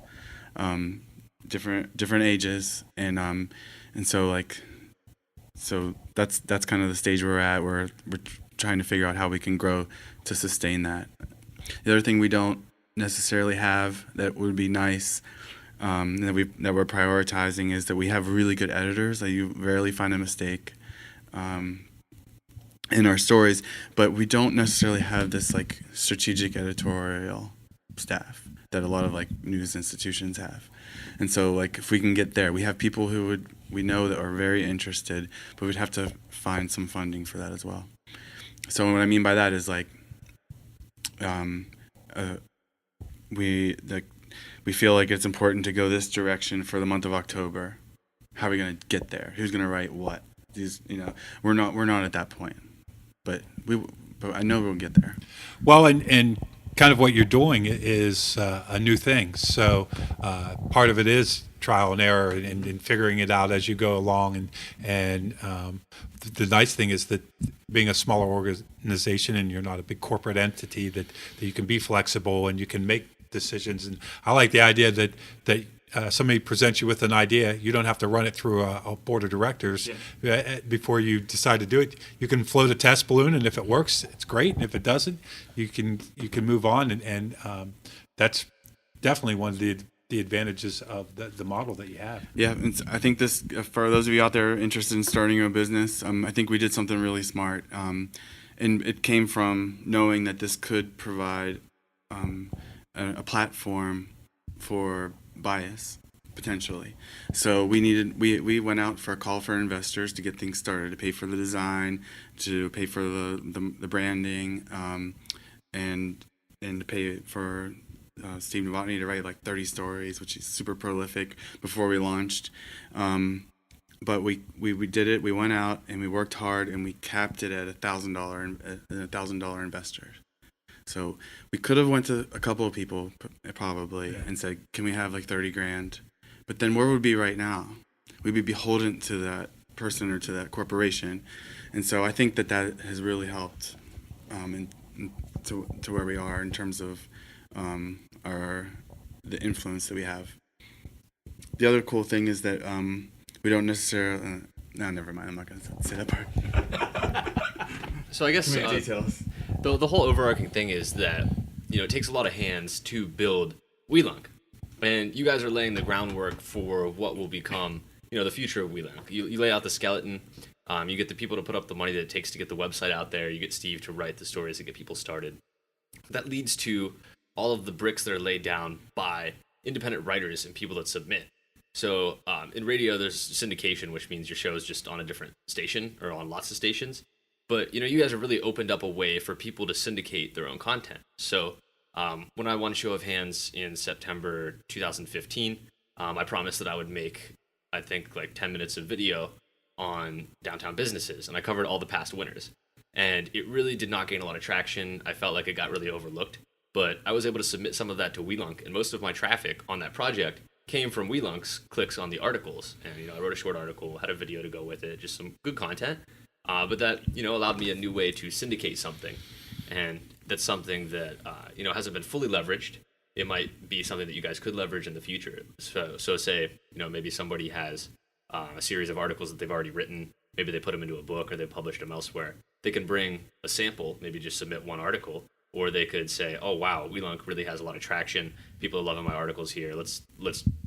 Different ages, and so that's kind of the stage we're at. We're trying to figure out how we can grow to sustain that. The other thing we don't necessarily have that would be nice, that we're prioritizing, is that we have really good editors. Like, you rarely find a mistake in our stories, but we don't necessarily have this, like, strategic editorial staff that a lot of, like, news institutions have. And so, like, if we can get there, we have people we know that are very interested, but we'd have to find some funding for that as well. So what I mean by that is, like, we feel like it's important to go this direction for the month of October. How are we going to get there? Who's going to write what? We're not at that point, but I know we'll get there. Well, and kind of what you're doing is a new thing. So part of it is trial and error and figuring it out as you go along. And the nice thing is that being a smaller organization, and you're not a big corporate entity, that you can be flexible and you can make decisions. And I like the idea that somebody presents you with an idea, you don't have to run it through a board of directors before you decide to do it. You can float a test balloon, and if it works, it's great. And if it doesn't, you can move on. And that's definitely one of the advantages of the model that you have. Yeah, and I think this, for those of you out there interested in starting your own business, I think we did something really smart. And it came from knowing that this could provide a platform for bias, potentially. So we went out for a call for investors to get things started, to pay for the design, to pay for the branding, and to pay for Steve Novotny to write like 30 stories, which is super prolific, before we launched. But we did it. We went out and we worked hard, and we capped it at $1,000 investor. So we could have went to a couple of people probably and said, "Can we have like 30 grand?" But then where would we be right now? We'd be beholden to that person or to that corporation. And so I think that has really helped to where we are in terms of the influence that we have. The other cool thing is that we don't necessarily. No, never mind. I'm not going to say that part. So I guess details. The whole overarching thing is that, it takes a lot of hands to build Weelunk, and you guys are laying the groundwork for what will become, the future of Weelunk. You lay out the skeleton. You get the people to put up the money that it takes to get the website out there. You get Steve to write the stories to get people started. That leads to all of the bricks that are laid down by independent writers and people that submit. So in radio, there's syndication, which means your show is just on a different station or on lots of stations. But you guys have really opened up a way for people to syndicate their own content. So when I won Show of Hands in September 2015, I promised that I would make, I think, like 10 minutes of video on downtown businesses, and I covered all the past winners. And it really did not gain a lot of traction. I felt like it got really overlooked. But I was able to submit some of that to Weelunk, and most of my traffic on that project came from Weelunk's clicks on the articles. And I wrote a short article, had a video to go with it, just some good content. But that allowed me a new way to syndicate something, and that's something that hasn't been fully leveraged. It might be something that you guys could leverage in the future. So say maybe somebody has a series of articles that they've already written. Maybe they put them into a book or they published them elsewhere. They can bring a sample, maybe just submit one article, or they could say, "Oh wow, Weelunk really has a lot of traction. People are loving my articles here. Let's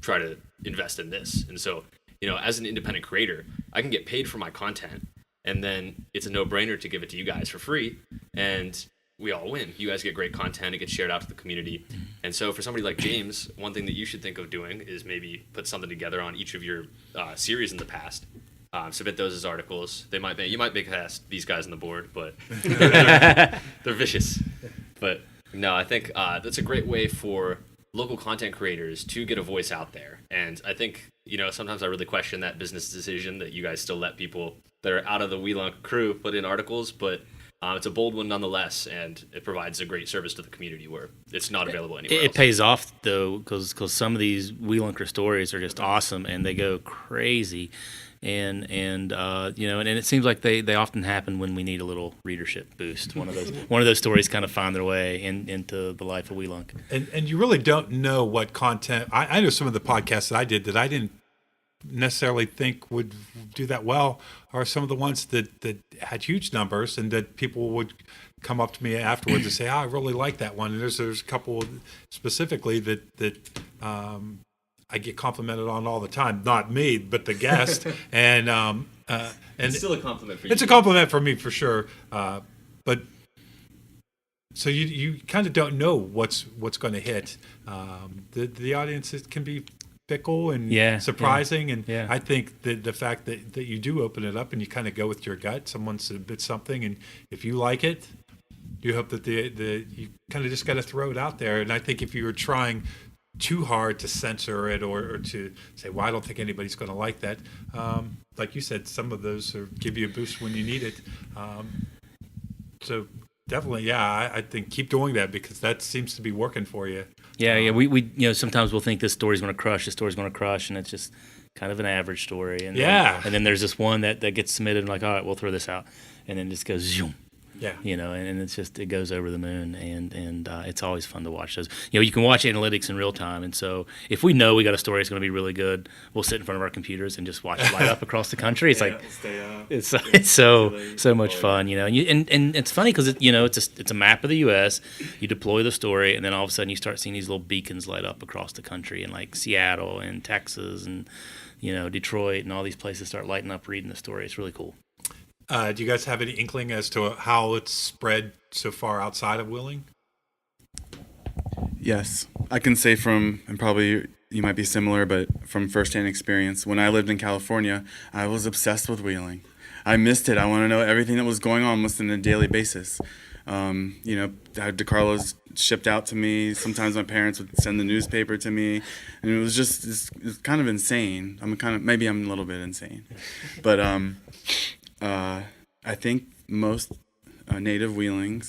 try to invest in this." And so as an independent creator, I can get paid for my content. And then it's a no-brainer to give it to you guys for free, and we all win. You guys get great content. It gets shared out to the community. And so for somebody like James, one thing that you should think of doing is maybe put something together on each of your series in the past. Submit those as articles. You might make past these guys on the board, but they're vicious. But no, I think that's a great way for local content creators to get a voice out there. And I think sometimes I really question that business decision that you guys still let people that are out of the Weelunk crew put in articles, but it's a bold one nonetheless, and it provides a great service to the community where it's not available anywhere else. It pays off though, because some of these Weelunker stories are just awesome and they go crazy, and it seems like they often happen when we need a little readership boost. One of those stories kind of find their way into the life of Weelunk. And you really don't know what content. I know some of the podcasts that I did that I didn't necessarily think would do that well are some of the ones that had huge numbers, and that people would come up to me afterwards and say, "I really like that one." And there's a couple specifically that I get complimented on all the time. Not me, but the guest. and it's still a compliment for you. It's a compliment for me for sure. But so you kind of don't know what's going to hit. The audience can be fickle and surprising, and I think that the fact that you do open it up and you kind of go with your gut, someone submits something, and if you like it, you hope that you kind of just got to throw it out there. And I think if you were trying too hard to censor it or to say, "Well, I don't think anybody's going to like that," like you said, some of those give you a boost when you need it. So definitely, I think keep doing that, because that seems to be working for you. Yeah. We sometimes we'll think this story's going to crush, and it's just kind of an average story. And then there's this one that gets submitted, and like, all right, we'll throw this out, and then it just goes zoom. Yeah. And it's just, it goes over the moon, and it's always fun to watch those. You can watch analytics in real time, and so if we know we got a story that's going to be really good, we'll sit in front of our computers and just watch it light up across the country. It's it's so much fun, and it's funny because it's a map of the U.S. You deploy the story, and then all of a sudden you start seeing these little beacons light up across the country, and like Seattle and Texas and Detroit and all these places start lighting up reading the story. It's really cool. Do you guys have any inkling as to how it's spread so far outside of Wheeling? Yes, I can say and probably you might be similar, but from firsthand experience, when I lived in California, I was obsessed with Wheeling. I missed it. I want to know everything that was going on almost on a daily basis. I had DeCarlos shipped out to me. Sometimes my parents would send the newspaper to me, and it was just it's kind of insane. Maybe I'm a little bit insane, but I think most natives of Wheeling,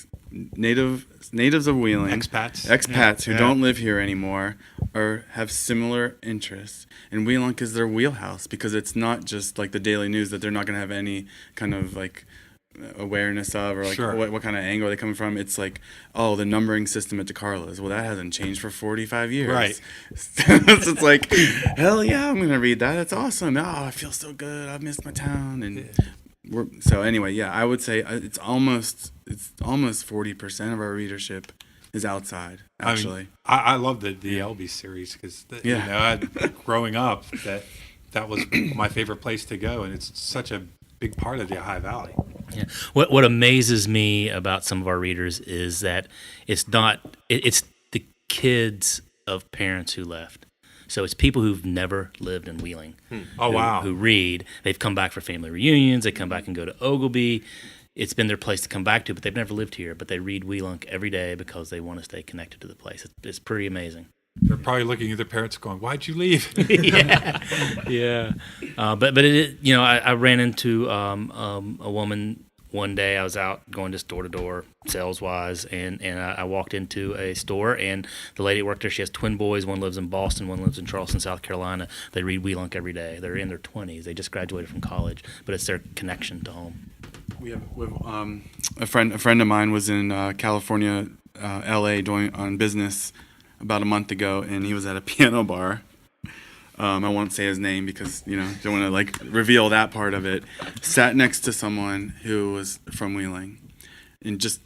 expats who don't live here anymore, have similar interests. And Weelunk is their wheelhouse, because it's not just like the daily news that they're not going to have any kind of like awareness of, or like what kind of angle are they coming from. It's like, the numbering system at DeCarlos. Well, that hasn't changed for 45 years. Right. So it's like, hell yeah, I'm going to read that. That's awesome. I feel so good. I've missed my town. And so anyway, I would say it's almost 40% of our readership is outside, actually. I love the Elby series, because growing up, that was my favorite place to go, and it's such a big part of the Ohio Valley. Yeah. What amazes me about some of our readers is that it's the kids of parents who left. So it's people who've never lived in Wheeling. Oh, wow. Who read. They've come back for family reunions. They come back and go to Ogilvy. It's been their place to come back to, but they've never lived here. But they read Weelunk every day because they want to stay connected to the place. It's pretty amazing. They're probably looking at their parents going, "Why'd you leave?" Yeah. But I ran into a woman one day. I was out going just door to door, sales wise, and I walked into a store, and the lady that worked there, she has twin boys. One lives in Boston, one lives in Charleston, South Carolina. They read Weelunk every day. They're in their 20s. They just graduated from college, but it's their connection to home. We have a friend of mine was in California, LA, on business about a month ago, and he was at a piano bar. I won't say his name because don't want to reveal that part of it. Sat next to someone who was from Wheeling, and just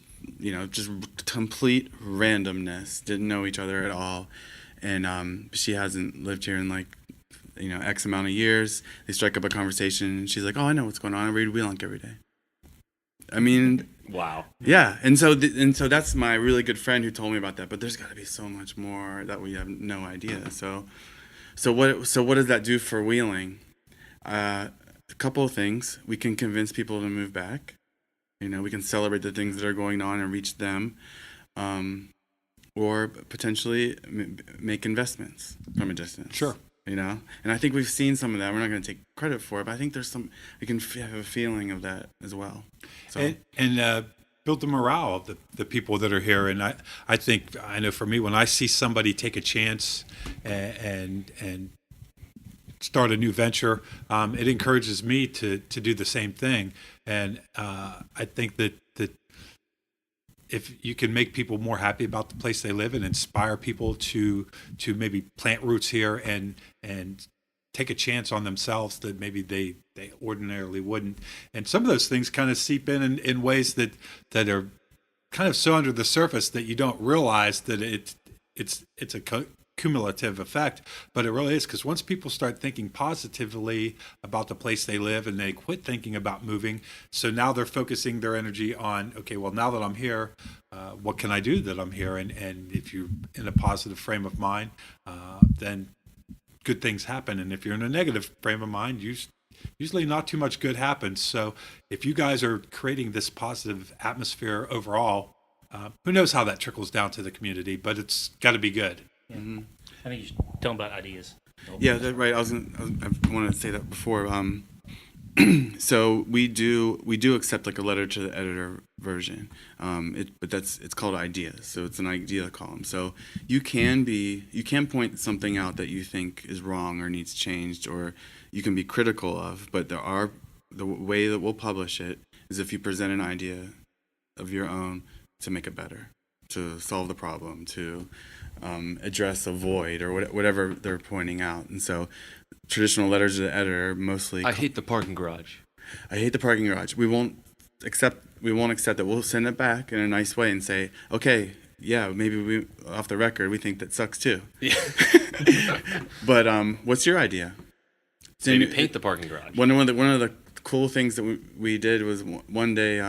complete randomness. Didn't know each other at all, and she hasn't lived here in X amount of years. They strike up a conversation, and she's like, "Oh, I know what's going on. I read Weelunk every day." I mean, Wow. yeah, and so that's my really good friend who told me about that. But there's got to be so much more that we have no idea. So what does that do for Wheeling? A couple of things. We can convince people to move back. We can celebrate the things that are going on and reach them, or potentially make investments from a distance. Sure. And I think we've seen some of that. We're not going to take credit for it, but I think we can have a feeling of that as well. So. And build the morale of the people that are here. And I know for me, when I see somebody take a chance and start a new venture, it encourages me to do the same thing. And I think that if you can make people more happy about the place they live and inspire people to maybe plant roots here and take a chance on themselves that maybe they ordinarily wouldn't. And some of those things kind of seep in ways that are kind of so under the surface that you don't realize that it's a cumulative effect, but it really is, because once people start thinking positively about the place they live and they quit thinking about moving, so now they're focusing their energy on, okay, well, now that I'm here, what can I do that I'm here? And if you're in a positive frame of mind, then good things happen. And if you're in a negative frame of mind, usually not too much good happens. So if you guys are creating this positive atmosphere overall, who knows how that trickles down to the community, but it's got to be good. Yeah. Mm-hmm. I think you should tell them about ideas. Yeah, that's right. I wanted to say that before. So we do accept a letter to the editor version, but it's called ideas. So it's an idea column. So you can point something out that you think is wrong or needs changed, or you can be critical of. But the way that we'll publish it is if you present an idea of your own to make it better, to solve the problem, to address a void or whatever they're pointing out. And so traditional letters to the editor mostly... I hate the parking garage. I hate the parking garage. We won't accept that. We'll send it back in a nice way and say, okay, yeah, maybe we, off the record, we think that sucks too. Yeah. But what's your idea? Maybe paint the parking garage. One of the cool things that we did was one day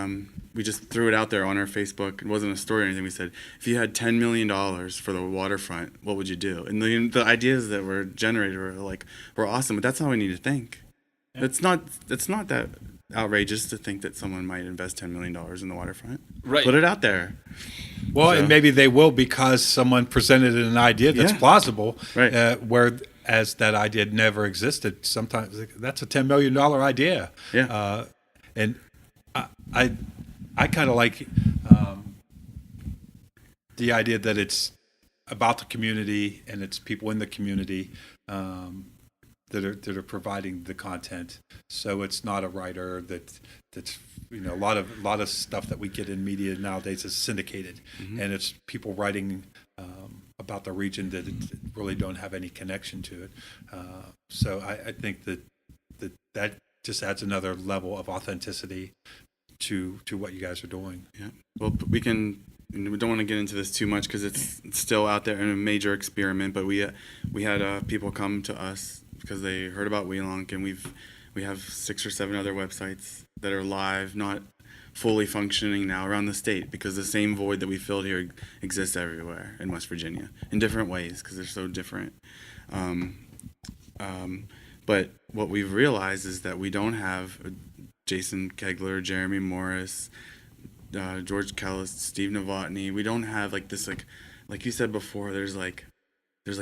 we just threw it out there on our Facebook. It wasn't a story or anything. We said, if you had $10 million for the waterfront, what would you do? And the ideas that were generated were awesome. But that's how we need to think. Yeah. It's not that outrageous to think that someone might invest $10 million in the waterfront. Right. Put it out there. Well, and maybe they will because someone presented an idea that's plausible, right? Whereas that idea never existed. Sometimes that's a $10 million idea. Yeah. And I kind of like the idea that it's about the community and it's people in the community that are providing the content. So it's not a writer that's a lot of stuff that we get in media nowadays is syndicated, mm-hmm. and it's people writing about the region that really don't have any connection to it. So I think that just adds another level of authenticity to what you guys are doing. Yeah. Well, we don't want to get into this too much because it's still out there in a major experiment. But we had people come to us because they heard about Weelunk, and we have 6 or 7 other websites that are live, not fully functioning now around the state, because the same void that we filled here exists everywhere in West Virginia in different ways because they're so different. But what we've realized is that we don't have Jason Koegler, Jeremy Morris, George Kellas, Steve Novotny. We don't have like this like you said before. There's like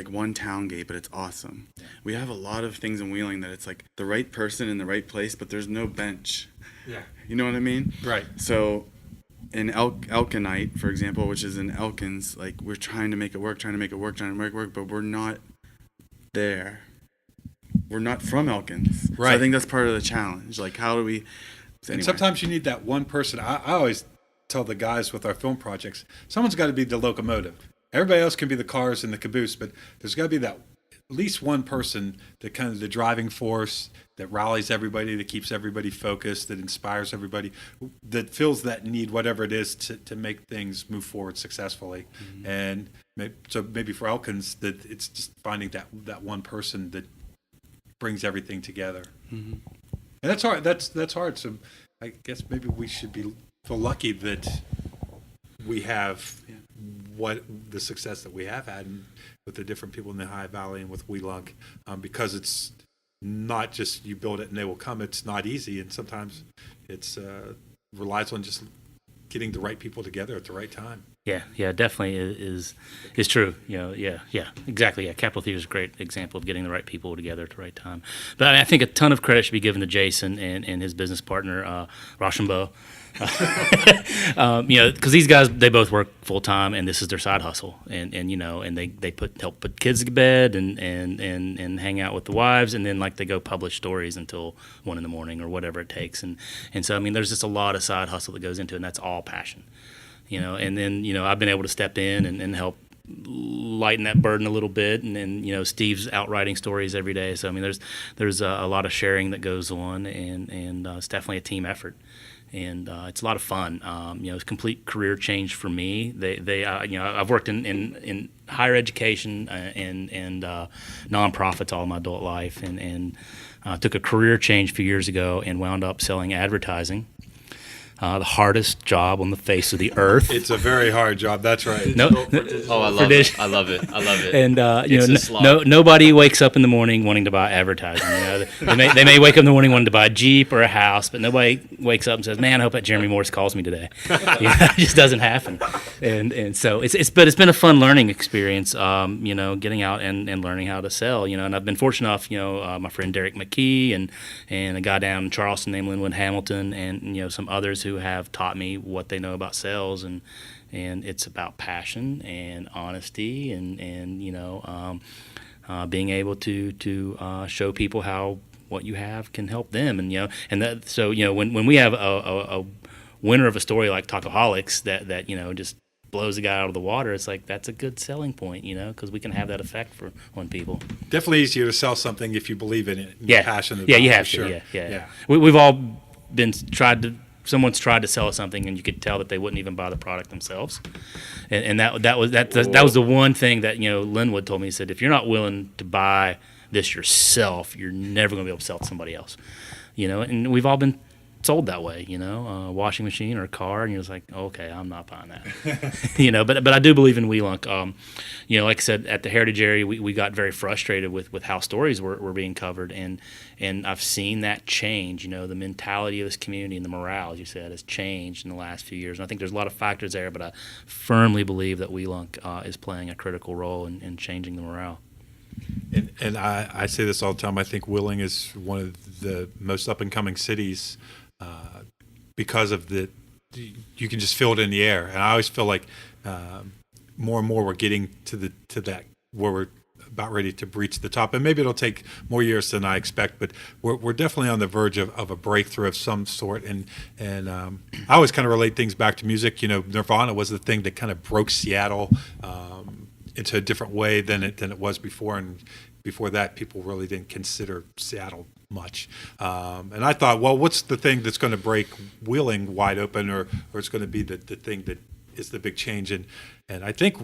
one town gate, but it's awesome. Yeah. We have a lot of things in Wheeling that it's like the right person in the right place, but there's no bench. Yeah. You know what I mean? Right. So in Elkinite, for example, which is in Elkins, like we're trying to make it work, but we're not there. We're not from Elkins. Right. So I think that's part of the challenge. Like, how do we... Anyway. And sometimes you need that one person. I always tell the guys with our film projects, someone's got to be the locomotive. Everybody else can be the cars and the caboose, but there's got to be that at least one person that kind of the driving force that rallies everybody, that keeps everybody focused, that inspires everybody, that fills that need, whatever it is, to make things move forward successfully. Mm-hmm. And maybe for Elkins, that it's just finding that one person that brings everything together. Mm-hmm. And that's hard. That's hard. So I guess maybe we should feel lucky that we have what the success that we have had with the different people in the High Valley and with Weelunk, because it's not just you build it and they will come. It's not easy, and sometimes it's relies on just getting the right people together at the right time. Yeah, definitely is true. Exactly. Yeah, Capitol Theater is a great example of getting the right people together at the right time. But I think a ton of credit should be given to Jason and his business partner, Rochambeau. Because these guys, they both work full time, and this is their side hustle, and they help put kids to bed and hang out with the wives, and then like they go publish stories until 1 a.m. or whatever it takes, and so I mean there's just a lot of side hustle that goes into it, and that's all passion. And then, I've been able to step in and help lighten that burden a little bit. And then, Steve's out writing stories every day. So, I mean, there's a lot of sharing that goes on, and it's definitely a team effort. And it's a lot of fun. It's a complete career change for me. I've worked in higher education and nonprofits all my adult life, and took a career change a few years ago and wound up selling advertising. The hardest job on the face of the earth. It's a very hard job. That's right. I love it. I love it. And nobody wakes up in the morning wanting to buy advertising. They may wake up in the morning wanting to buy a Jeep or a house, but nobody wakes up and says, "Man, I hope that Jeremy Morris calls me today." It just doesn't happen. And so it's been a fun learning experience. Getting out and learning how to sell. And I've been fortunate enough. My friend Derek McKee and a guy down in Charleston named Linwood Hamilton, and some others who have taught me what they know about sales, and it's about passion and honesty and being able to show people how what you have can help them, when we have a winner of a story like Talkaholics that just blows the guy out of the water, it's like that's a good selling point, because we can have that effect on people. Definitely easier to sell something if you believe in it. And you're passionate about you have it, to. sure. Yeah. We've all been someone's tried to sell us something, and you could tell that they wouldn't even buy the product themselves. And that was the one thing that Linwood told me. He said, if you're not willing to buy this yourself, you're never going to be able to sell it to somebody else. And we've all been sold that way, a washing machine or a car, and you're just like, okay, I'm not buying that. But I do believe in Weelunk. Like I said, at the Heritage area, we got very frustrated with how stories were being covered, and I've seen that change. The mentality of this community and the morale, as you said, has changed in the last few years. And I think there's a lot of factors there, but I firmly believe that Weelunk is playing a critical role in changing the morale. And I say this all the time. I think Wheeling is one of the most up-and-coming cities because of you can just feel it in the air. And I always feel like more and more we're getting to that where we're about ready to breach the top. And maybe it'll take more years than I expect, but we're definitely on the verge of a breakthrough of some sort. And I always kind of relate things back to music. Nirvana was the thing that kind of broke Seattle into a different way than it was before. And before that, people really didn't consider Seattle much. And I thought, well, what's the thing that's going to break Wheeling wide open, or it's going to be the thing that is the big change? And I think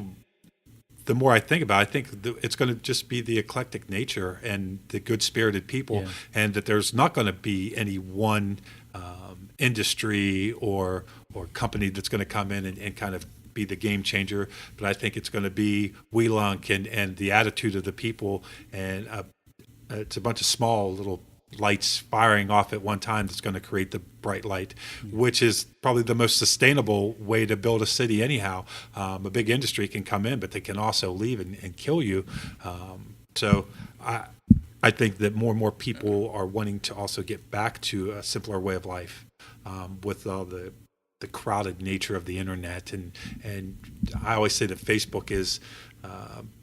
the more I think about it, I think it's going to just be the eclectic nature and the good-spirited people, and that there's not going to be any one industry or company that's going to come in and kind of be the game changer, but I think it's going to be Weelunk and the attitude of the people, and it's a bunch of small little lights firing off at one time that's going to create the bright light, which is probably the most sustainable way to build a city anyhow. A big industry can come in, but they can also leave and kill you. So I think that more and more people are wanting to also get back to a simpler way of life, with all the crowded nature of the internet. And I always say that Facebook is,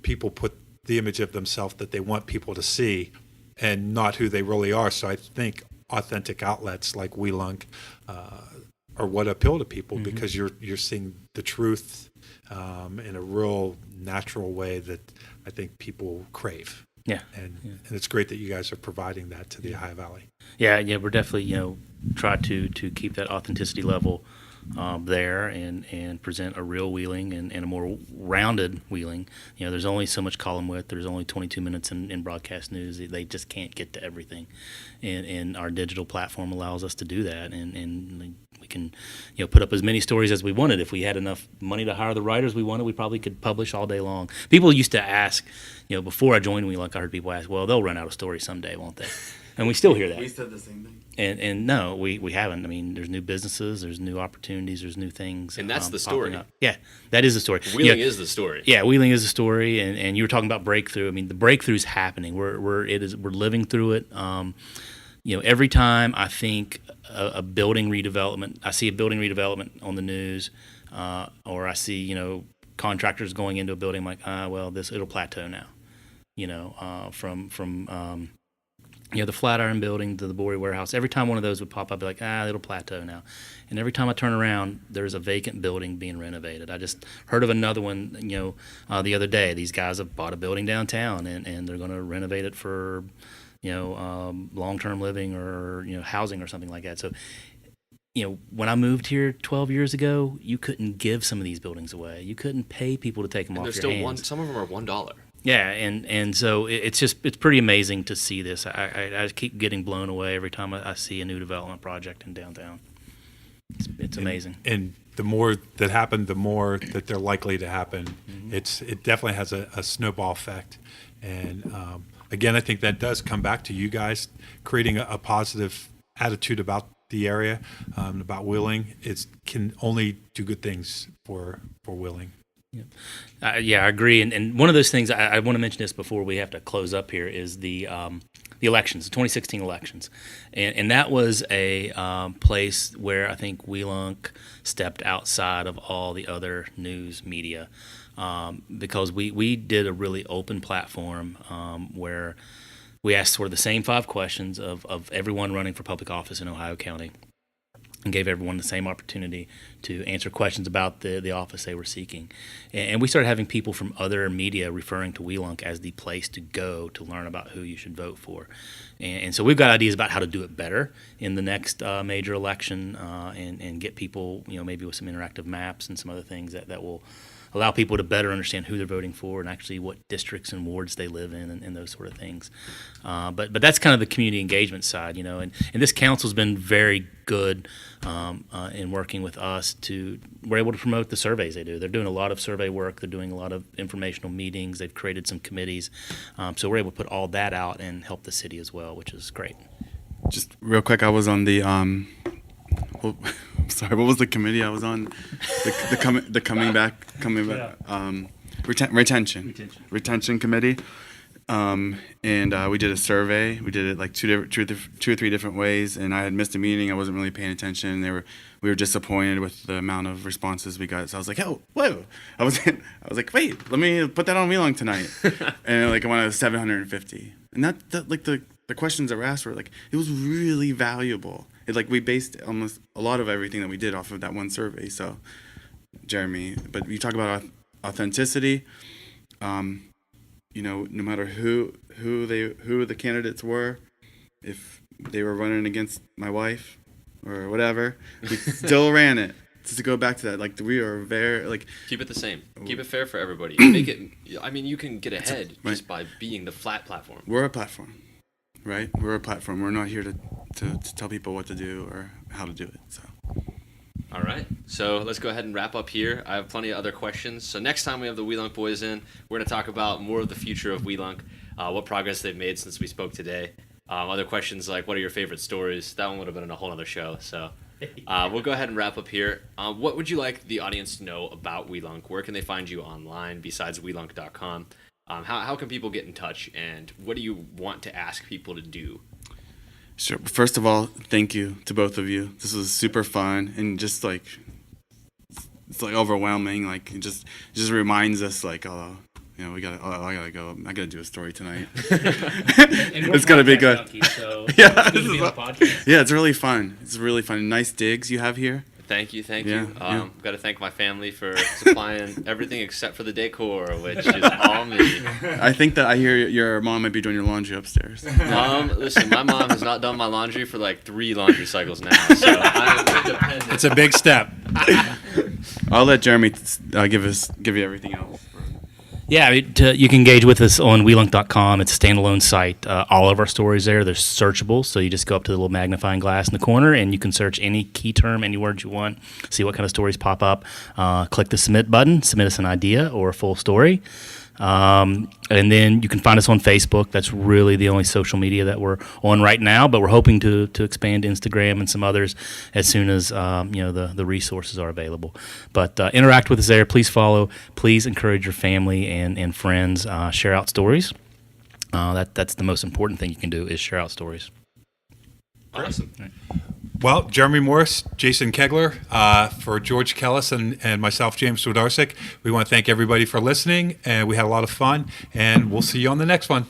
people put the image of themselves that they want people to see and not who they really are. So I think authentic outlets like Weelunk are what appeal to people, because you're seeing the truth in a real natural way that I think people crave. Yeah. And it's great that you guys are providing that to the Ohio Valley. Yeah, we're definitely, try to keep that authenticity level there and present a real Wheeling and a more rounded Wheeling. There's only so much column width. There's only 22 minutes in broadcast news. They just can't get to everything. And our digital platform allows us to do that. And we can, put up as many stories as we wanted. If we had enough money to hire the writers we wanted, we probably could publish all day long. People used to ask, before I joined Weelunk, I heard people ask, well, they'll run out of stories someday, won't they? And we still hear that. We said the same thing. And no, we haven't. I mean, there's new businesses, there's new opportunities, there's new things. And that's the story. Up. Yeah, that is the story. Wheeling is the story. Yeah, Wheeling is the story. And you were talking about breakthrough. I mean, the breakthrough's happening. We're living through it. Every time I think a building redevelopment, I see a building redevelopment on the news, or I see contractors going into a building, I'm like, well, it'll plateau now. From the Flatiron building to the Bory warehouse. Every time one of those would pop up, I'd be like, it'll plateau now. And every time I turn around, there's a vacant building being renovated. I just heard of another one, the other day. These guys have bought a building downtown, and they're going to renovate it for, long-term living or, housing or something like that. So, when I moved here 12 years ago, you couldn't give some of these buildings away. You couldn't pay people to take them off your hands. Some of them are $1. Yeah, and so it's pretty amazing to see this. I keep getting blown away every time I see a new development project in downtown. It's amazing. And the more that happen, the more that they're likely to happen. It definitely has a snowball effect. And again, I think that does come back to you guys creating a positive attitude about the area, about Wheeling. It can only do good things for Wheeling. Yeah, I agree. And one of those things I want to mention this before we have to close up here is the elections, the 2016 elections, and that was a place where I think Weelunk stepped outside of all the other news media, because we did a really open platform where we asked sort of the same 5 questions of everyone running for public office in Ohio County, and gave everyone the same opportunity to answer questions about the office they were seeking. And we started having people from other media referring to Weelunk as the place to go to learn about who you should vote for. And so we've got ideas about how to do it better in the next major election, and get people, maybe with some interactive maps and some other things that will allow people to better understand who they're voting for and actually what districts and wards they live in and those sort of things. But that's kind of the community engagement side, and this council's been very good in working with us we're able to promote the surveys they do. They're doing a lot of survey work. They're doing a lot of informational meetings. They've created some committees. So we're able to put all that out and help the city as well, which is great. Just real quick, I was on the sorry, what was the committee I was on? The coming back retention committee. And we did a survey. We did it like two or three different ways. And I had missed a meeting. I wasn't really paying attention. We were disappointed with the amount of responses we got. So I was like, oh, whoa! I was like, wait, let me put that on Weelunk tonight. And like I wanted 750. And that like the questions that were asked were like, it was really valuable. We based almost a lot of everything that we did off of that one survey. So, Jeremy, but you talk about authenticity. No matter who the candidates were, if they were running against my wife or whatever, we still ran it. Just to go back to that, we are very keep it the same. Keep it fair for everybody. Make it. I mean, you can get ahead just by being the flat platform. We're a platform, right? We're a platform. We're not here to tell people what to do or how to do it. So, All right, so let's go ahead and wrap up here. I have plenty of other questions. So next time we have the Weelunk boys in, we're going to talk about more of the future of Weelunk, what progress they've made since we spoke today. Other questions like, what are your favorite stories? That one would have been in a whole other show. So we'll go ahead and wrap up here. What would you like the audience to know about Weelunk? Where can they find you online besides Weelunk.com? How can people get in touch, and what do you want to ask people to do? Sure. First of all, thank you to both of you. This was super fun and just like it's like overwhelming. Like it just reminds us like you know I gotta go. I gotta do a story tonight. It's gonna be good. So Yeah, yeah, it's really fun. It's really fun. Nice digs you have here. Thank you. Yeah. Got to thank my family for supplying everything except for the decor, which is all me. I think that I hear your mom might be doing your laundry upstairs. Listen, my mom has not done my laundry for like 3 laundry cycles now, so I'm independent. It's a big step. I'll let Jeremy give you everything else. Yeah, you can engage with us on Weelunk.com. It's a standalone site. All of our stories there, they're searchable. So you just go up to the little magnifying glass in the corner, and you can search any key term, any word you want, see what kind of stories pop up. Click the submit button, submit us an idea or a full story. And then you can find us on Facebook. That's really the only social media that we're on right now, but we're hoping to expand Instagram and some others as soon as the resources are available. But interact with us there. Please follow. Please encourage your family and friends. Share out stories. That's the most important thing you can do is share out stories. Awesome. Well, Jeremy Morris, Jason Koegler, for George Kellas and myself, James Wodarcyk, we want to thank everybody for listening, and we had a lot of fun, and we'll see you on the next one.